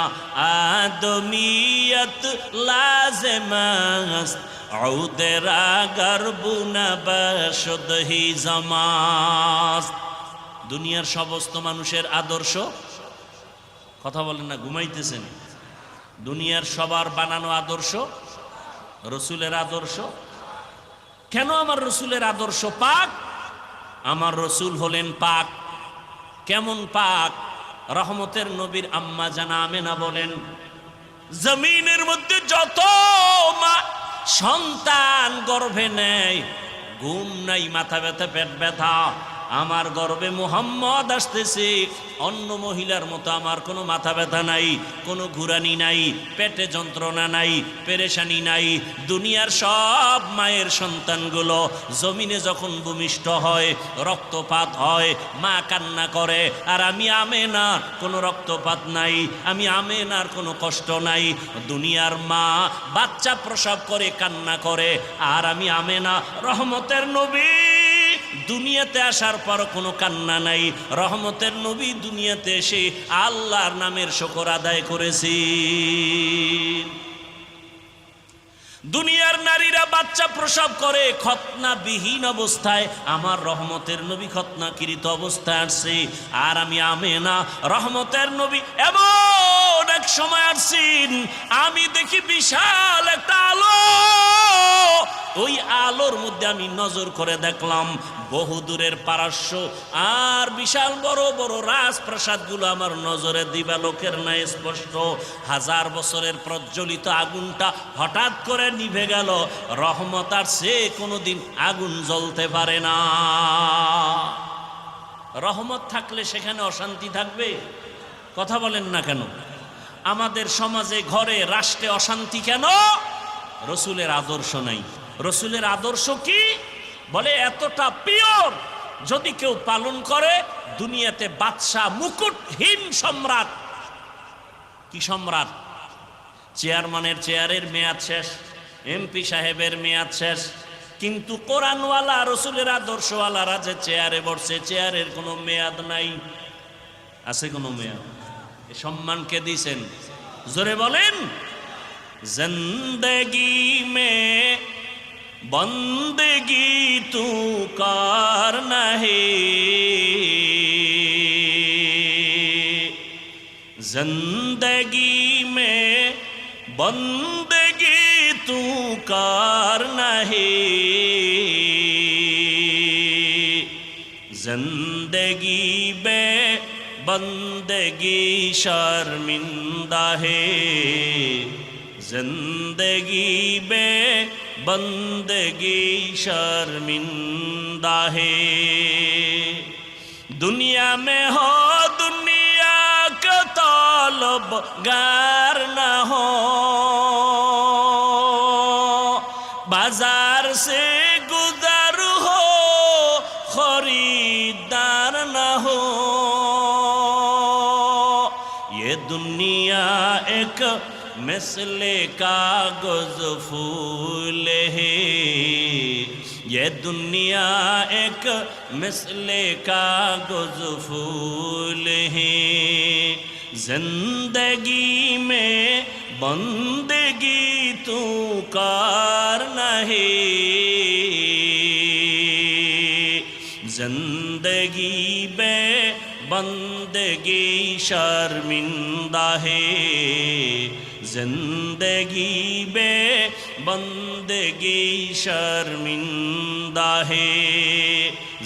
আদমিয়ত লাজেমাস্ত আউদেরা গর্বুনা বশুদহি জামাস। দুনিয়ার সমস্ত মানুষের আদর্শ, কথা বলেন না, ঘুমাইতেছেন। দুনিয়ার সবার বানানো আদর্শ রসুলের আদর্শ। কেন আমার রসুলের আদর্শ পাক? আমার রসুল হলেন পাক। কেমন পাক? রহমতের নবীর আম্মা জানা আমেনা বলেন, জমিনের মধ্যে যত মা সন্তান গর্ভে নেয়, ঘুম নাই, মাথা ব্যথা, পেট ব্যথা, আমার গর্ভে মুহাম্মদ আসতেছে, অন্য মহিলার মতো আমার কোনো মাথা ব্যথা নাই, কোনো ঘুরানি নাই, পেটে যন্ত্রণা নাই, পেরেশানি নাই। দুনিয়ার সব মায়ের সন্তানগুলো জমিনে যখন ভূমিষ্ঠ হয়, রক্তপাত হয়, মা কান্না করে, আর আমি আমেনা কোনো রক্তপাত নাই, আমি আমেনার কোনো কষ্ট নাই। দুনিয়ার মা বাচ্চা প্রসব করে কান্না করে, আর আমি আমেনা রহমতের নবী দুনিয়াতে আসার পর কোনো কান্না নাই। রহমতের নবী দুনিয়াতে এসে আল্লাহর নামের শুকর আদায় করেছি। দুনিয়ার নারীরা বাচ্চা প্রসব করে খতনাবিহীন অবস্থায়, আমার রহমতের নবী খতনাকৃত অবস্থায় আসছে, আর আমি আমেনা রহমতের নবী এমন এক সময় আসছেন, আমি দেখি বিশাল একটা আলো। ওই আলোর মধ্যে আমি নজর করে দেখলাম বহুদূরের পারস্য আর বিশাল বড় বড় রাজপ্রাসাদগুলো আমার নজরে দিবালোকের ন্যায় স্পষ্ট। 1000 বছরের প্রজ্বলিত আগুনটা হঠাৎ করে নিভে গেল। রহমত আর সে কোনোদিন আগুন জ্বলতে পারে না। রহমত থাকলে সেখানে অশান্তি থাকবে? কথা বলেন না কেন? আমাদের সমাজে ঘরে রাষ্ট্রে অশান্তি কেন? রসুলের আদর্শ নাই। রসুলের আদর্শ কি? বলে এতটা পিওর, যদি কেউ পালন করে দুনিয়াতে বাদশাহ মুকুটহীন সম্রাট। কি সম্রাট? চেয়ারম্যানের চেয়ারের মেয়াদ শেষ, এমপি সাহেবের মেয়াদ শেষ, কিন্তু কোরআনওয়ালা রসুলের আদর্শওয়ালারা যে চেয়ারে বসছে চেয়ারের কোনো মেয়াদ নাই। আছে কোনো মেয়াদ? এ সম্মান কে দিয়েছেন? জোরে বলেন। জিন্দেগি মে বন্দেগি তু করনা হে, जिंदगी में बंदगी तू करना है, जिंदगी में बंदगी शर्मिंदा है, जिंदगी में बंदगी शर्मिंदा है। दुनिया में हो दुनिया का तलबगार न हो, बाजार से गुजर हो खरीदार न हो। ये दुनिया एक मिसले कागज फूल है, ये दुनिया एक मिसले कागज फूल है, जिंदगी में बंदगी तू करना है, जिंदगी में बंदगी शर्मिंदा है, जिंदगी में बंदगी शर्मिंदा है,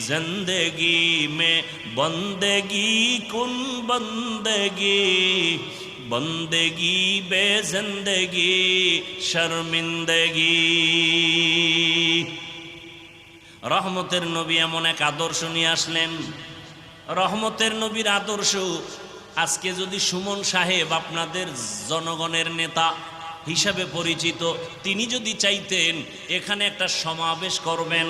जिंदगी में बंदगी कुन बंदगी, बंदगी बे जिंदगी शर्मिंदगी। রহমতের নবী এমন এক আদর্শ নিয়ে আসলেন। রহমতের নবীর আদর্শ আজকে যদি সুমন সাহেব আপনাদের জনগণের নেতা হিসাবে পরিচিত, তিনি যদি চাইতেন এখানে একটা সমাবেশ করবেন,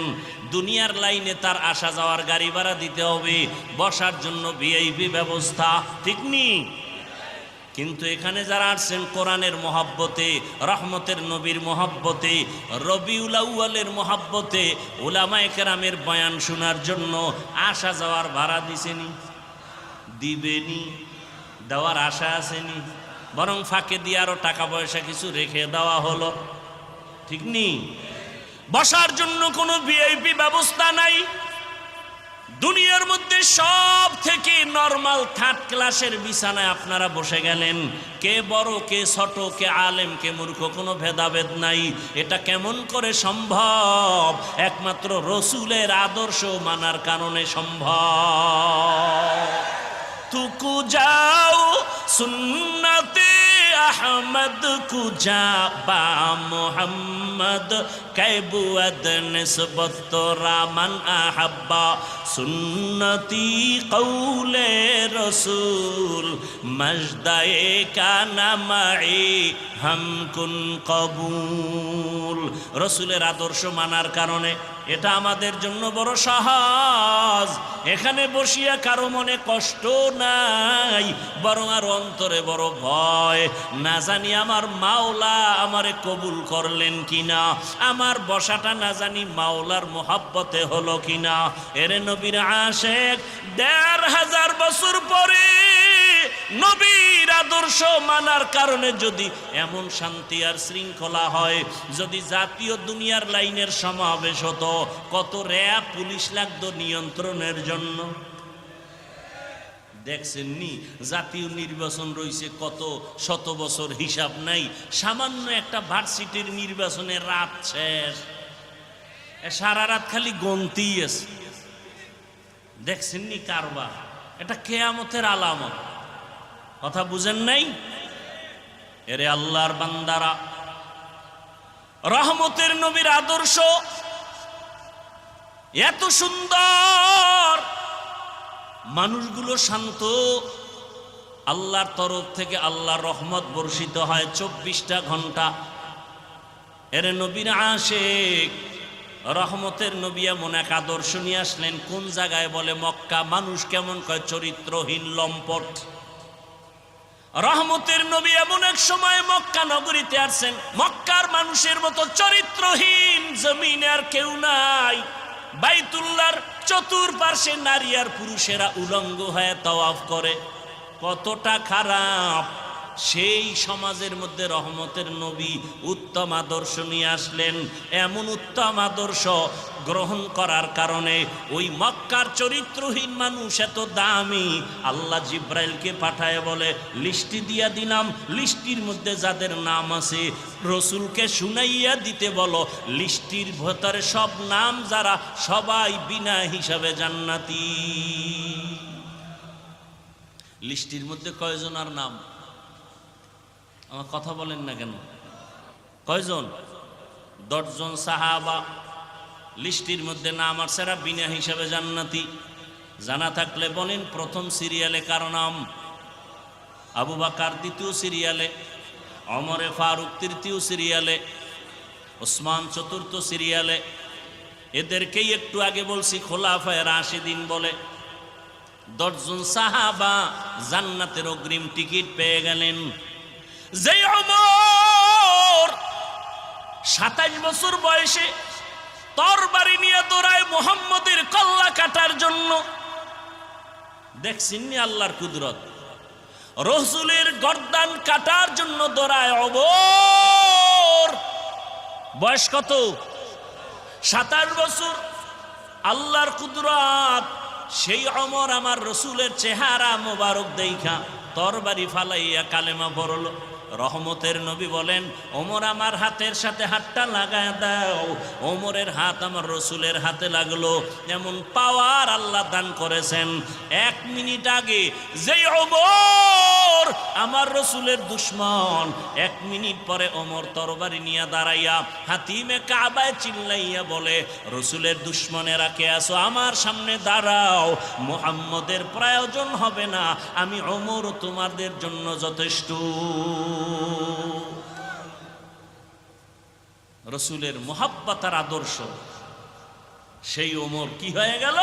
দুনিয়ার লাইনে তার আসা যাওয়ার গাড়ি ভাড়া দিতে হবে, বসার জন্য ভিআইপি ব্যবস্থা, ঠিক নি? কিন্তু এখানে যারা আসছেন কোরআনের মহাব্বতে, রহমতের নবীর মহাব্বতে, রবিউল আউয়ালের মহাব্বতে, উলামায়ে কেরামের বয়ান শোনার জন্য আসা যাওয়ার ভাড়া দিছেনি, দিবেনি, দেওয়ার আশা আসেনি, বরং ফাঁকে দিয়ে আরো টাকা পয়সা কিছু রেখে দেওয়া হলো, ঠিক নি? বসার জন্য কোনো ভিআইপি ব্যবস্থা নাই। দুনিয়ার মধ্যে সব থেকে নরমাল থার্ড ক্লাসের বিছানায় আপনারা বসে গেলেন। কে বড়, কে ছোট, কে আলেম, কে মূর্খ, কোনো ভেদাভেদ নাই। এটা কেমন করে সম্ভব? একমাত্র রসুলের আদর্শ মানার কারণে সম্ভব। তুকু যাও সুন্নতে আহমদ কুজা বা মোহাম্মদ कैबुअद निस्बत रामन अहब्बा सुन्नती कौले रसूल मजदाए का नमाई हम कुन कबूल। রসুলের আদর্শ মানার কারণে এটা আমাদের জন্য বড় সহজ। এখানে বসিয়া কারো মনে কষ্ট নাই, বরং আর অন্তরে বড় ভয়, না জানি আমার মাওলা আমারে কবুল করলেন কিনা, আমার বসাটা না জানি মাওলার মোহাব্বতে হলো কিনা। এরে নবীর আশেক ১৫০০ বছর পরে নবীর আদর্শ মানার কারণে যদি এমন শান্তি আর শৃঙ্খলা হয়, যদি জাতীয় দুনিয়ার লাইনের সমাবেশ হতো, কত র্যাব পুলিশ লাগতো নিয়ন্ত্রণের জন্য। দেখছেননি জাতীয় নির্বাচন রয়েছে কত শত বছর, হিসাব নাই। সামান্য একটা ভার্সিটির নির্বাচনের রাত শেষ, সারা রাত খালি গন্তি আছে। দেখছেননি কারবার? এটা কিয়ামতের আলামত। কথা বুঝেন নাই? এরে আল্লাহর বান্দারা, রহমতের নবীর আদর্শ এত সুন্দর, মানুষগুলো শান্ত, আল্লাহর তরফ থেকে আল্লাহর রহমত বর্ষিত হয় 24টা ঘন্টা। এর নবীর আশিক রহমতের নবী এমন এক আদর্শ নিয়ে আসলেন, কোন জায়গায় বলে মক্কা। মানুষ কেমন কয় চরিত্রহীন লম্পট। রহমতের নবী এমন এক সময় মক্কা নগরীতে আসছেন, মক্কার মানুষের মতো চরিত্রহীন জমিনে আর কেউ নাই। বাইতুল্লাহর চতুর্পার্শ্বে নারী আর পুরুষেরা উলঙ্গ হয়ে তাওয়াফ করে। কতটা খারাপ সেই সমাজের মধ্যে রহমতের নবী উত্তম আদর্শ নিয়ে আসলেন। এমন উত্তম আদর্শ গ্রহণ করার কারণে ওই মক্কার চরিত্রহীন মানুষ এত দামি, আল্লাহ জিব্রাইলকে পাঠায় বলে লিস্টি দিয়া দিলাম, লিস্টির মধ্যে যাদের নাম আছে রসুলকে শুনাইয়া দিতে বলো, লিস্টির ভেতরে সব নাম যারা সবাই বিনা হিসাবে জান্নাতি। লিস্টির মধ্যে কয়জনের নাম? আমার কথা বলেন না কেন? কয়জন? 10 জন সাহাবা লিস্টির মধ্যে নাম আর সেরা বিনা হিসাবে জান্নাতি। জানা থাকলে বলেন প্রথম সিরিয়ালে কার নাম? আবু বকর দ্বিতীয় সিরিয়ালে, ওমরে ফারুক তৃতীয় সিরিয়ালে, ওসমান চতুর্থ সিরিয়ালে। এদেরকেই একটু আগে বলছি খোলাফায়ে রাশিদিন বলে। 10 জন সাহাবা জান্নাতের অগ্রিম টিকিট পেয়ে গেলেন। যে ওমর 27 বছর বয়সে তরবারি নিয়ে দৌড়ায় মুহাম্মদের কল্লা কাটার জন্য, দেখছেন নি আল্লাহর কুদরত? রসুলের গর্দান কাটার জন্য দৌড়ায় ওমর। বয়স কত? 27 বছর। আল্লাহর কুদরত, সেই ওমর আমার রসুলের চেহারা মোবারক দেখা তরবারি ফালাইয়া কালেমা পড়ল। রহমতের নবী বলেন ওমর আমার হাতের সাথে হাতটা লাগায় দাও। ওমরের হাত আমার রসুলের হাতে লাগলো। এমন পাওয়ার আল্লাহ দান করেছেন। 1 মিনিট আগে যেই ওমর আমার রসুলের দুশ্মন, 1 মিনিট পরে ওমর তরবারি নিয়ে দাঁড়াইয়া হাতিমে কাবায় চিল্লাইয়া বলে রসুলের দুশ্মনেরা কে আছো আমার সামনে দাঁড়াও, মুহাম্মদের প্রয়োজন হবে না, আমি ওমর তোমাদের জন্য যথেষ্ট। রসুলের মুহাব্বতের আদর্শ। সেই ওমর কি হয়ে গেল?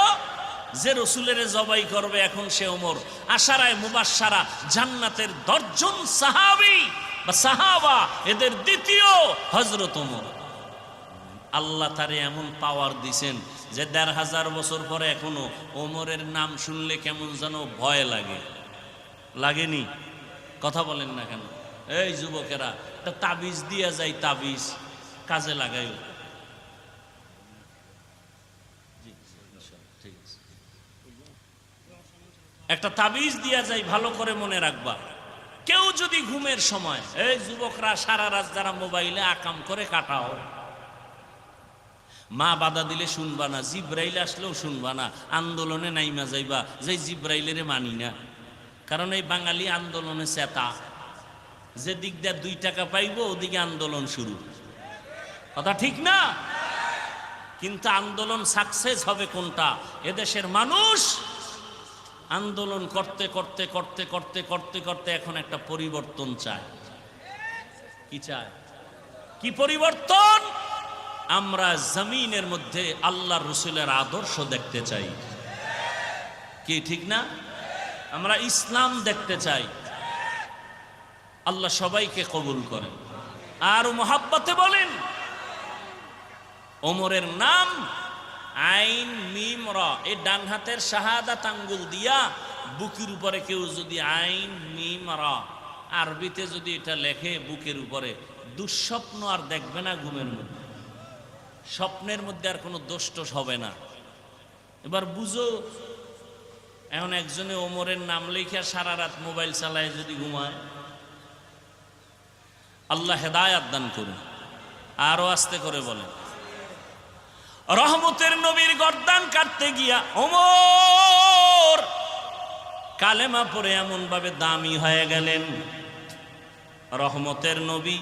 যে রসুলের জবাই করবে এখন সে ওমর। আশারায়ে মুবাশশারা জান্নাতের 10 জন সাহাবী বা সাহাবা, এদের দ্বিতীয় হযরত ওমর। আল্লাহ তারে এমন পাওয়ার দিছেন যে 1500 বছর পরে এখনো ওমরের নাম শুনলে কেমন যেন ভয় লাগে। লাগেনি? কথা বলেন না কেন? এই যুবকেরা, একটা তাবিজ দিয়া যায়, তাবিজ কাজে লাগাই। একটা তাবিজ দিয়া যায়, ভালো করে মনে রাখবা। কেউ যদি ঘুমের সময়, এই যুবকরা সারা রাত যারা মোবাইলে আকাম করে কাটাও, মা বাধা দিলে শুনবা না, জিব্রাইল আসলেও শুনবা না, আন্দোলনে নাইমা যাইবা যে জিব্রাইলের মানি না। কারণ এই বাঙালি আন্দোলনে চেতা, যে দিক দিয়ে 2 টাকা পাইব ওদিকে আন্দোলন শুরু। কথা ঠিক না? কিন্তু আন্দোলন সাকসেস হবে কোনটা? এদেশের মানুষ আন্দোলন করতে করতে করতে করতে করতে করতে এখন একটা পরিবর্তন চায়। কি চায়? কি পরিবর্তন? আমরা জমিনের মধ্যে আল্লাহর রসুলের আদর্শ দেখতে চাই। কি ঠিক না? আমরা ইসলাম দেখতে চাই। আল্লাহ সবাইকে কবুল করেন। আর মুহাব্বতে বলেন ওমরের নাম আইন মিম র, এই ডান হাতের শাহাদাত আঙ্গুল দিয়া বুকের উপরে কেউ যদি আইন মিম র আরবিতে যদি এটা লেখে বুকের উপরে, দুঃস্বপ্ন আর দেখবে না ঘুমের মধ্যে। স্বপ্নের মধ্যে আর কোনো দোষ টোষ হবে না। এবার বুঝো, এখন একজনে ওমরের নাম লেখা সারা রাত মোবাইল চালায় যদি ঘুমায়, আল্লাহ হেদায়াত দান করুন। আরো আস্তে করে বলেন, রহমতের নবীর গর্দান কাটতে গিয়া ওমর কালেমা পড়ে এমন ভাবে দামি হয়ে গেলেন। রহমতের নবী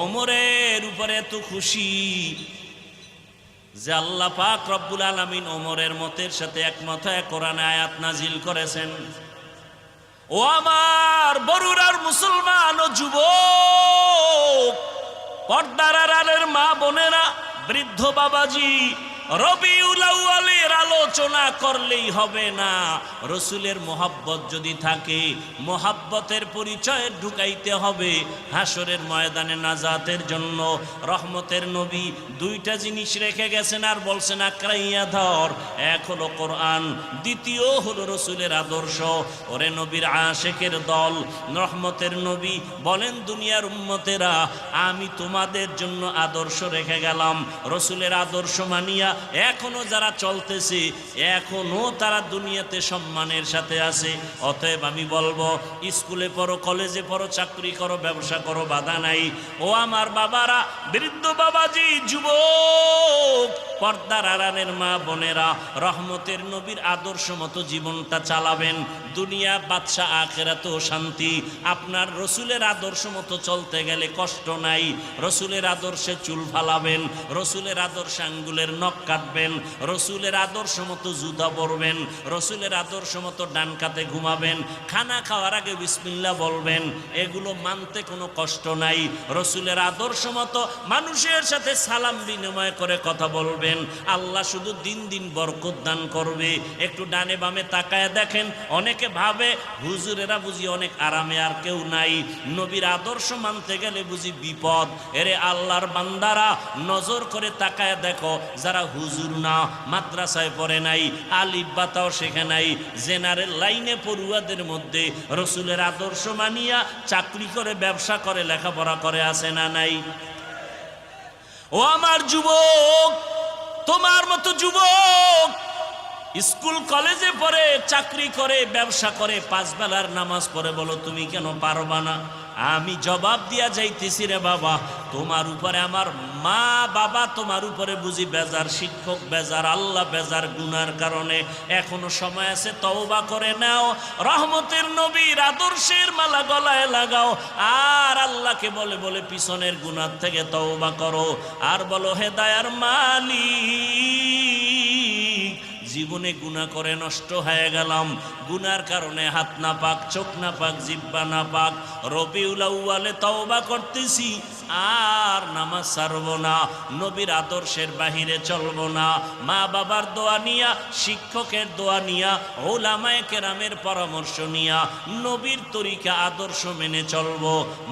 ওমরের উপরে এত খুশি যে আল্লাহ পাক রব্বুল আলামিন ওমরের মতের সাথে একমত হয়ে কোরআনে আয়াত নাজিল করেছেন। ও আমার বরুড়ার মুসলমান ও যুবক, পর্দার আড়ালের মা বোনেরা, বৃদ্ধ বাবাজি, রবিউল আউয়ালের আলোচনা করলেই হবে না। রসুলের মোহাব্বত যদি থাকে, মোহাব্বতের পরিচয় ঢুকাইতে হবে। হাসরের ময়দানে নাজাতের জন্য রহমতের নবী দুইটা জিনিস রেখে গেছেন আর বলছেন আকরাইয়া ধর। এক হলো কোরআন, দ্বিতীয় হলো রসুলের আদর্শ। ওরে নবীর আশেকের দল, রহমতের নবী বলেন দুনিয়ার উম্মতেরা, আমি তোমাদের জন্য আদর্শ রেখে গেলাম। রসুলের আদর্শ মানিয়া এখনো যারা চলতেছে, এখনো তারা দুনিয়াতে সম্মানের সাথে আছে। অতএব আমি বলবো, স্কুলে পড়ো, কলেজে পড়ো, চাকরি করো, ব্যবসা করো, বাধা নাই। ও আমার বাবারা, বৃদ্ধ বাবাজি, যুবক, পর্দার আড়ালের মা বোনেরা, রহমতের নবীর আদর্শ মতো জীবনটা চালাবেন। দুনিয়া বাদশা, আখিরাতেও শান্তি। আপনার রসুলের আদর্শ মতো চলতে গেলে কষ্ট নাই। রসুলের আদর্শে চুল ফালাবেন, রসুলের আদর্শে আঙ্গুলের নখ কাটবেন, রসুলের আদর্শ মতো জুতা পরবেন, রসুলের আদর্শ মতো ডান কাতে ঘুমাবেন, খানা খাওয়ার আগে বিসমিল্লাহ বলবেন। এগুলো মানতে কোনো কষ্ট নাই। রসুলের আদর্শ মতো মানুষের সাথে সালাম বিনিময় করে কথা বলবেন। আল্লাহ শুধু দিন দিন বরকত দান করবে। একটু ডানে বামে তাকায় দেখেন, অনেকে ভাবে হুজুরেরা বুঝি অনেক আরামে, আর কেউ নাই। নবীর আদর্শ মানতে গেলে বুঝি বিপদ। এরে আল্লাহর বান্দারা, নজর করে তাকায় দেখো, যারা হুজুর না, মাদ্রাসায় পড়ে নাই, আলিফ বাতাও শেখে নাই, জেনারেল লাইনে পড়ুয়াদের মধ্যে রসুলের আদর্শ মানিয়া চাকরি করে, ব্যবসা করে, লেখাপড়া করে আছে না নাই? ও আমার যুবক, তোমার মতো যুবক স্কুল কলেজে পড়ে, চাকরি করে, ব্যবসা করে, 5 বেলার নামাজ পড়ে, বলো তুমি কেন পারবা না? আমি জবাব দিয়া যাইতেছি, রে বাবা, তোমার উপরে আমার মা বাবা, তোমার উপরে বুঝি বেজার, শিক্ষক বেজার, আল্লাহ বেজার গুনার কারণে। এখনো সময় আছে, তওবা করে নাও। রহমতের নবীর আদর্শের মালা গলায় লাগাও। আর আল্লাহকে বলে বলে পিছনের গুনার থেকে তওবা করো। আর বলো, হে দয়ার মালিক, জীবনে গুনাহ করে নষ্ট হয়ে গেলাম, গুনার কারণে হাত না পাক, চোখ না পাক, জিহ্বা না পাক। রবিউল আউয়ালে তওবা করতেছি, আর নামাজ ছাড়ব না, নবীর আদর্শের বাহিরে চলব না। মা বাবার দোয়া নিয়া, শিক্ষকের দোয়া নিয়া, উলামায়ে কেরামের পরামর্শ নিয়া নবীর তরিকা আদর্শ মেনে চলব।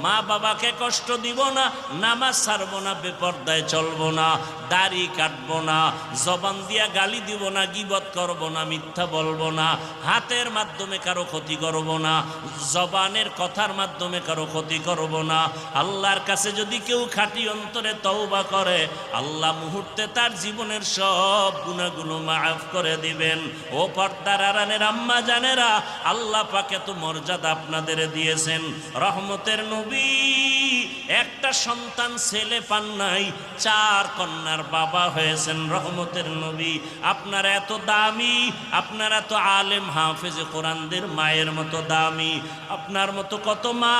মা বাবাকে কষ্ট দিব না, নামাজ ছাড়ব না, বেপরদায় চলব না, দাড়ি কাটব না, জবান দিয়া গালি দিব না, গীবত করব না, মিথ্যা বলবো না, হাতের মাধ্যমে কারো ক্ষতি করব না, জবানের কথার মাধ্যমে কারো ক্ষতি করব না। আল্লাহর কাছে যদি কেউ খাঁটি অন্তরে তওবা করে, আল্লাহ মুহূর্তে তার জীবনের সব গুনাহগুলো মাফ করে দিবেন। ও পর্দার আড়ালের আম্মা জানেরা, আল্লাহ পাক এত মর্যাদা আপনাদের দিয়েছেন। রহমতের নবী একটা সন্তান ছেলে পান নাই, 4 কন্যার বাবা হয়েছেন। রহমতের নবী আপনারা এত দামি, আপনারা এত আলেম হাফেজে কোরআনদের মায়ের মতো দামি। আপনার মতো কত মা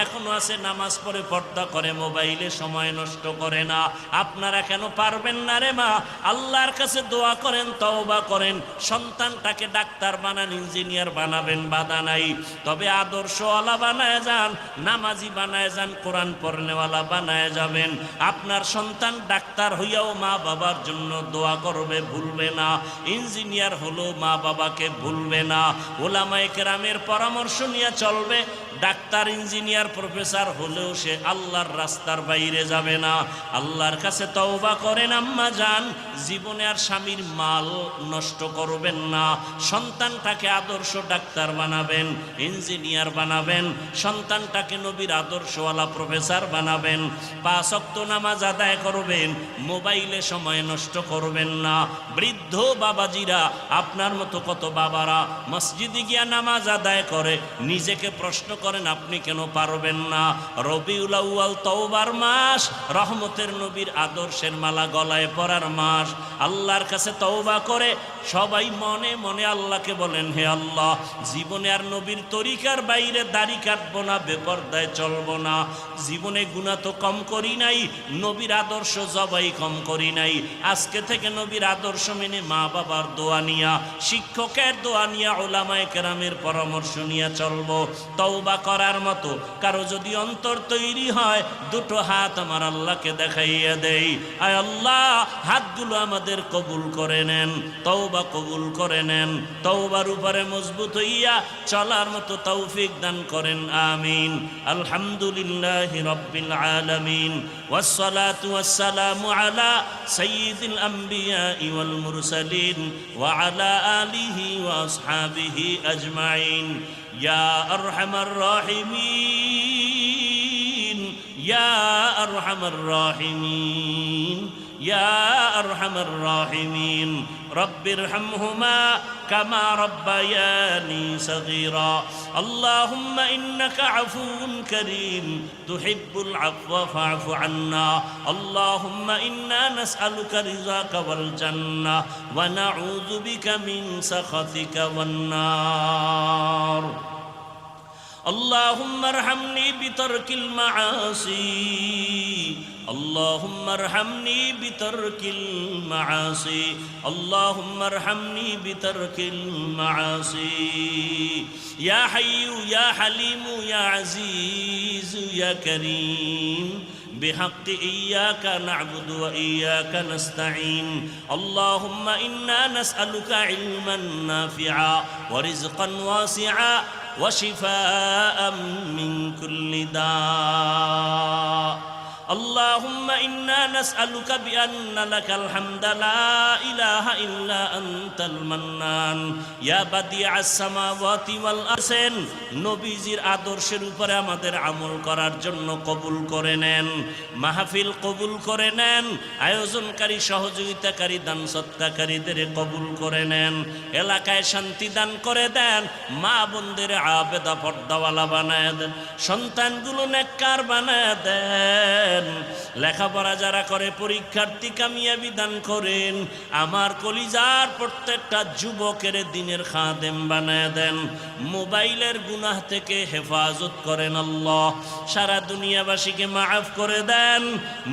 এখনো আছে, নামাজ পড়ে, পর্দা করে, মোবাইলে সময় নষ্ট করে না। আপনারা কেন পারবেন না রে মা? আল্লাহর কাছে দোয়া করেন, তওবা করেন, সন্তানটাকে ডাক্তার বানান, ইঞ্জিনিয়ার বানাবেন, বাধা নাই। তবে আদর্শওয়ালা বানায় যান, নামাজি বানায় যান, কোরআন পড়নেওয়ালা বানায় যাবেন। আপনার সন্তান ডাক্তার হইয়াও মা বাবার জন্য দোয়া করবে, ভুলবে না। ইঞ্জিনিয়ার হলো মা বাবাকে ভুলবে না। উলামায়ে কেরামের পরামর্শ নিয়ে চলবে। ডাক্তার, ইঞ্জিনিয়ার, প্রফেসর হলেও সে আল্লাহর রাস্তার বাইরে যাবে না। আল্লাহর কাছে তওবা করেন আম্মা জান, জীবনে আর স্বামীর মাল নষ্ট করবেন না। সন্তানটাকে আদর্শ ডাক্তার বানাবেন, ইঞ্জিনিয়ার বানাবেন, সন্তানটাকে নবীর আদর্শওয়ালা প্রফেসর বানাবেন। 5 ওয়াক্ত নামাজ আদায় করবেন, মোবাইলে সময় নষ্ট করবেন না। বৃদ্ধ বাবাজিরা, আপনার মতো কত বাবারা মসজিদে গিয়া নামাজ আদায় করে, নিজেকে প্রশ্ন করেন আপনি কেন পারবেন না? রবিউল আউয়াল তওবার মাস, রহমতের নবীর আদর্শের মালা গলায় পরার মাস। আল্লাহর কাছে তওবা করে সবাই মনে মনে আল্লাহকে বলেন, হে আল্লাহ, জীবনে আর নবীর তরিকার বাইরে দাড়ি কাটবো না, বেপরদায় চলবো না, জীবনে জীবনে গুনাহ তো কম করি নাই, নবীর আদর্শ জবাই কম করি নাই। আজকে থেকে নবীর আদর্শ মেনে মা বাবার দোয়া নিয়া, শিক্ষকের দোয়া নিয়া, উলামায়ে কেরামের পরামর্শ নিয়ে চলবো। তওবা করার মতো কারো যদি অন্তর তৈরি হয়, দুটো হাত আমার আল্লাহকে দেখাইয়া দেই। আয় আল্লাহ, হাতগুলো আমাদের কবুল করে নেন, তওবা কবুল করে নেন, তওবার উপরে মজবুত হইয়া চলার মতো তৌফিক দান করেন, আমিন। আলহামদুলিল্লাহি রাব্বিল আলামিন, ওয়াসসালাতু ওয়াসসালামু আলা সাইয়্যিদিল আমবিয়া ওয়াল মুরসালিন ওয়া আলা আলিহি ওয়া আসহাবিহি আজমাইন। ইয়া আরহামার রাহিমিন, ইয়া আরহামার রাহিমিন, ইয়া আরহামার রাহিমিন। রব্বিরহামহুমা কামা রব্বায়ানি সগীরা। আল্লাহুম্মা ইন্নাকা আফুউন কারীম তুহিব্বুল আফওয়া ফা'ফু আন্না। আল্লাহুম্মা ইন্না নাসআলুকা রিযাকা ওয়াল জান্নাহ ওয়া নাউযু বিকা মিন সাখাতিকা ওয়ান নার। اللهم ارحمني بترك المعاصي، اللهم ارحمني بترك المعاصي، اللهم ارحمني بترك المعاصي. يا حي يا حليم يا عزيز يا كريم بحق إياك نعبد وإياك نستعين. اللهم إنا نسألك علما نافعا ورزقا واسعا وشفاء من كل داء. اللهم إنا نسألك بأن لك الحمد لا إله إلا أنت المنان يا بديع السماوات والأرض. নবীজির আদর্শের উপরে আমাদের আমল করার জন্য কবুল করে নেন, মাহফিল কবুল করে নেন, আয়োজনকারী সহযোগিতাকারী দান সৎকারীদের কবুল করে নেন, এলাকায় শান্তি দান করে দেন, মা বোনদের আবেদা পর্দাওয়ালা বানায় দেন, সন্তানগুলো নেককার বানায় দেন, লেখাপড়া যারা করে পরীক্ষার্থী কামিয়াবি দান করেন, আমার কলিজার প্রত্যেকটা যুবকের দিনের খাদেম বানায় দেন, মোবাইলের গুনাহ থেকে হেফাজত করেন আল্লাহ, সারা দুনিয়াবাসীকে মাফ করে দেন,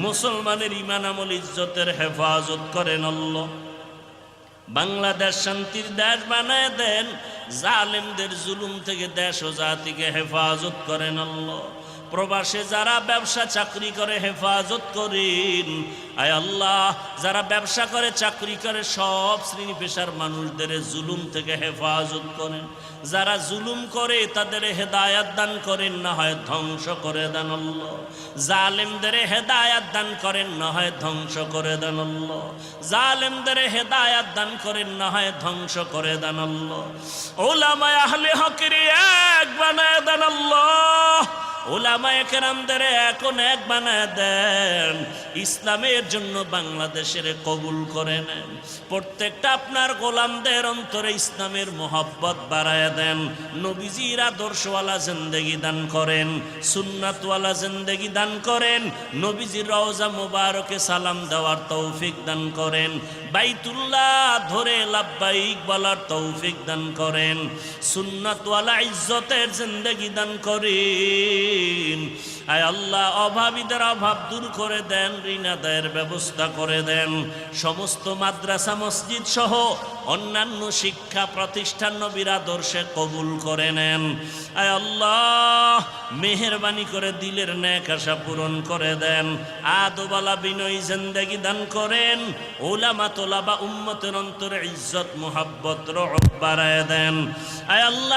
মুসলমানের ঈমান আমল ইজ্জতের হেফাজত করেন আল্লাহ। বাংলাদেশ শান্তির দেশ বানায় দেন, জালেমদের জুলুম থেকে দেশ ও জাতিকে হেফাজত করেন আল্লাহ। প্রবাসে যারা ব্যবসা চাকরি করে হেফাজত করেন, আয় আল্লাহ, যারা ব্যবসা করে চাকরি করে সব শ্রেণী পেশার মানুষদের জুলুম থেকে হেফাজত করেন, যারা জুলুম করে তাদের হেদায়াত দান করেন, না হয় ধ্বংস করে দেন আল্লাহ। জালেমদের হেদায়াত দান করেন, না হয় ধ্বংস করে দেন আল্লাহ। জালেমদের হেদায়াত দান করেন, না হয় ধ্বংস করে দেন আল্লাহ। উলামায়ে আহলে হকের এক বানায় দেন আল্লাহ, উলামায়ে কেরামদের এখন এক বানায় দেন, ইসলামের জন্য বাংলাদেশের কবুল করে নেন। প্রত্যেকটা আপনার গোলামদের অন্তরে ইসলামের মোহাব্বত বাড়ায় দেন, নবীজির আদর্শওয়ালা জিন্দেগি দান করেন, সুন্নাতওয়ালা জিন্দেগি দান করেন, নবীজির রওজা মুবারকে সালাম দেওয়ার তৌফিক দান করেন, বাইতুল্লাহ ধরে লাব্বাইক বলার তৌফিক দান করেন, সুন্নাতওয়ালা ইজ্জতের জিন্দেগি দান করেন। আয় আল্লাহ, অভাবীদের অভাব দূর করে দেন, ঋণ আদায়ের ব্যবস্থা করে দেন, সমস্ত মাদ্রাসা মসজিদ সহ অন্যান্য শিক্ষা প্রতিষ্ঠান নবীর আদর্শে কবুল করে নেন। আয় আল্লাহ, মেহেরবানি করে দিলের নেক আশা পূরণ করে দেন, আদবালা বিনয়ী জিন্দেগি দান করেন, উলামা তোলাবা উম্মতের অন্তরে ইজ্জত মুহাব্বত রহমত বাড়ায় দেন। আয় আল্লাহ,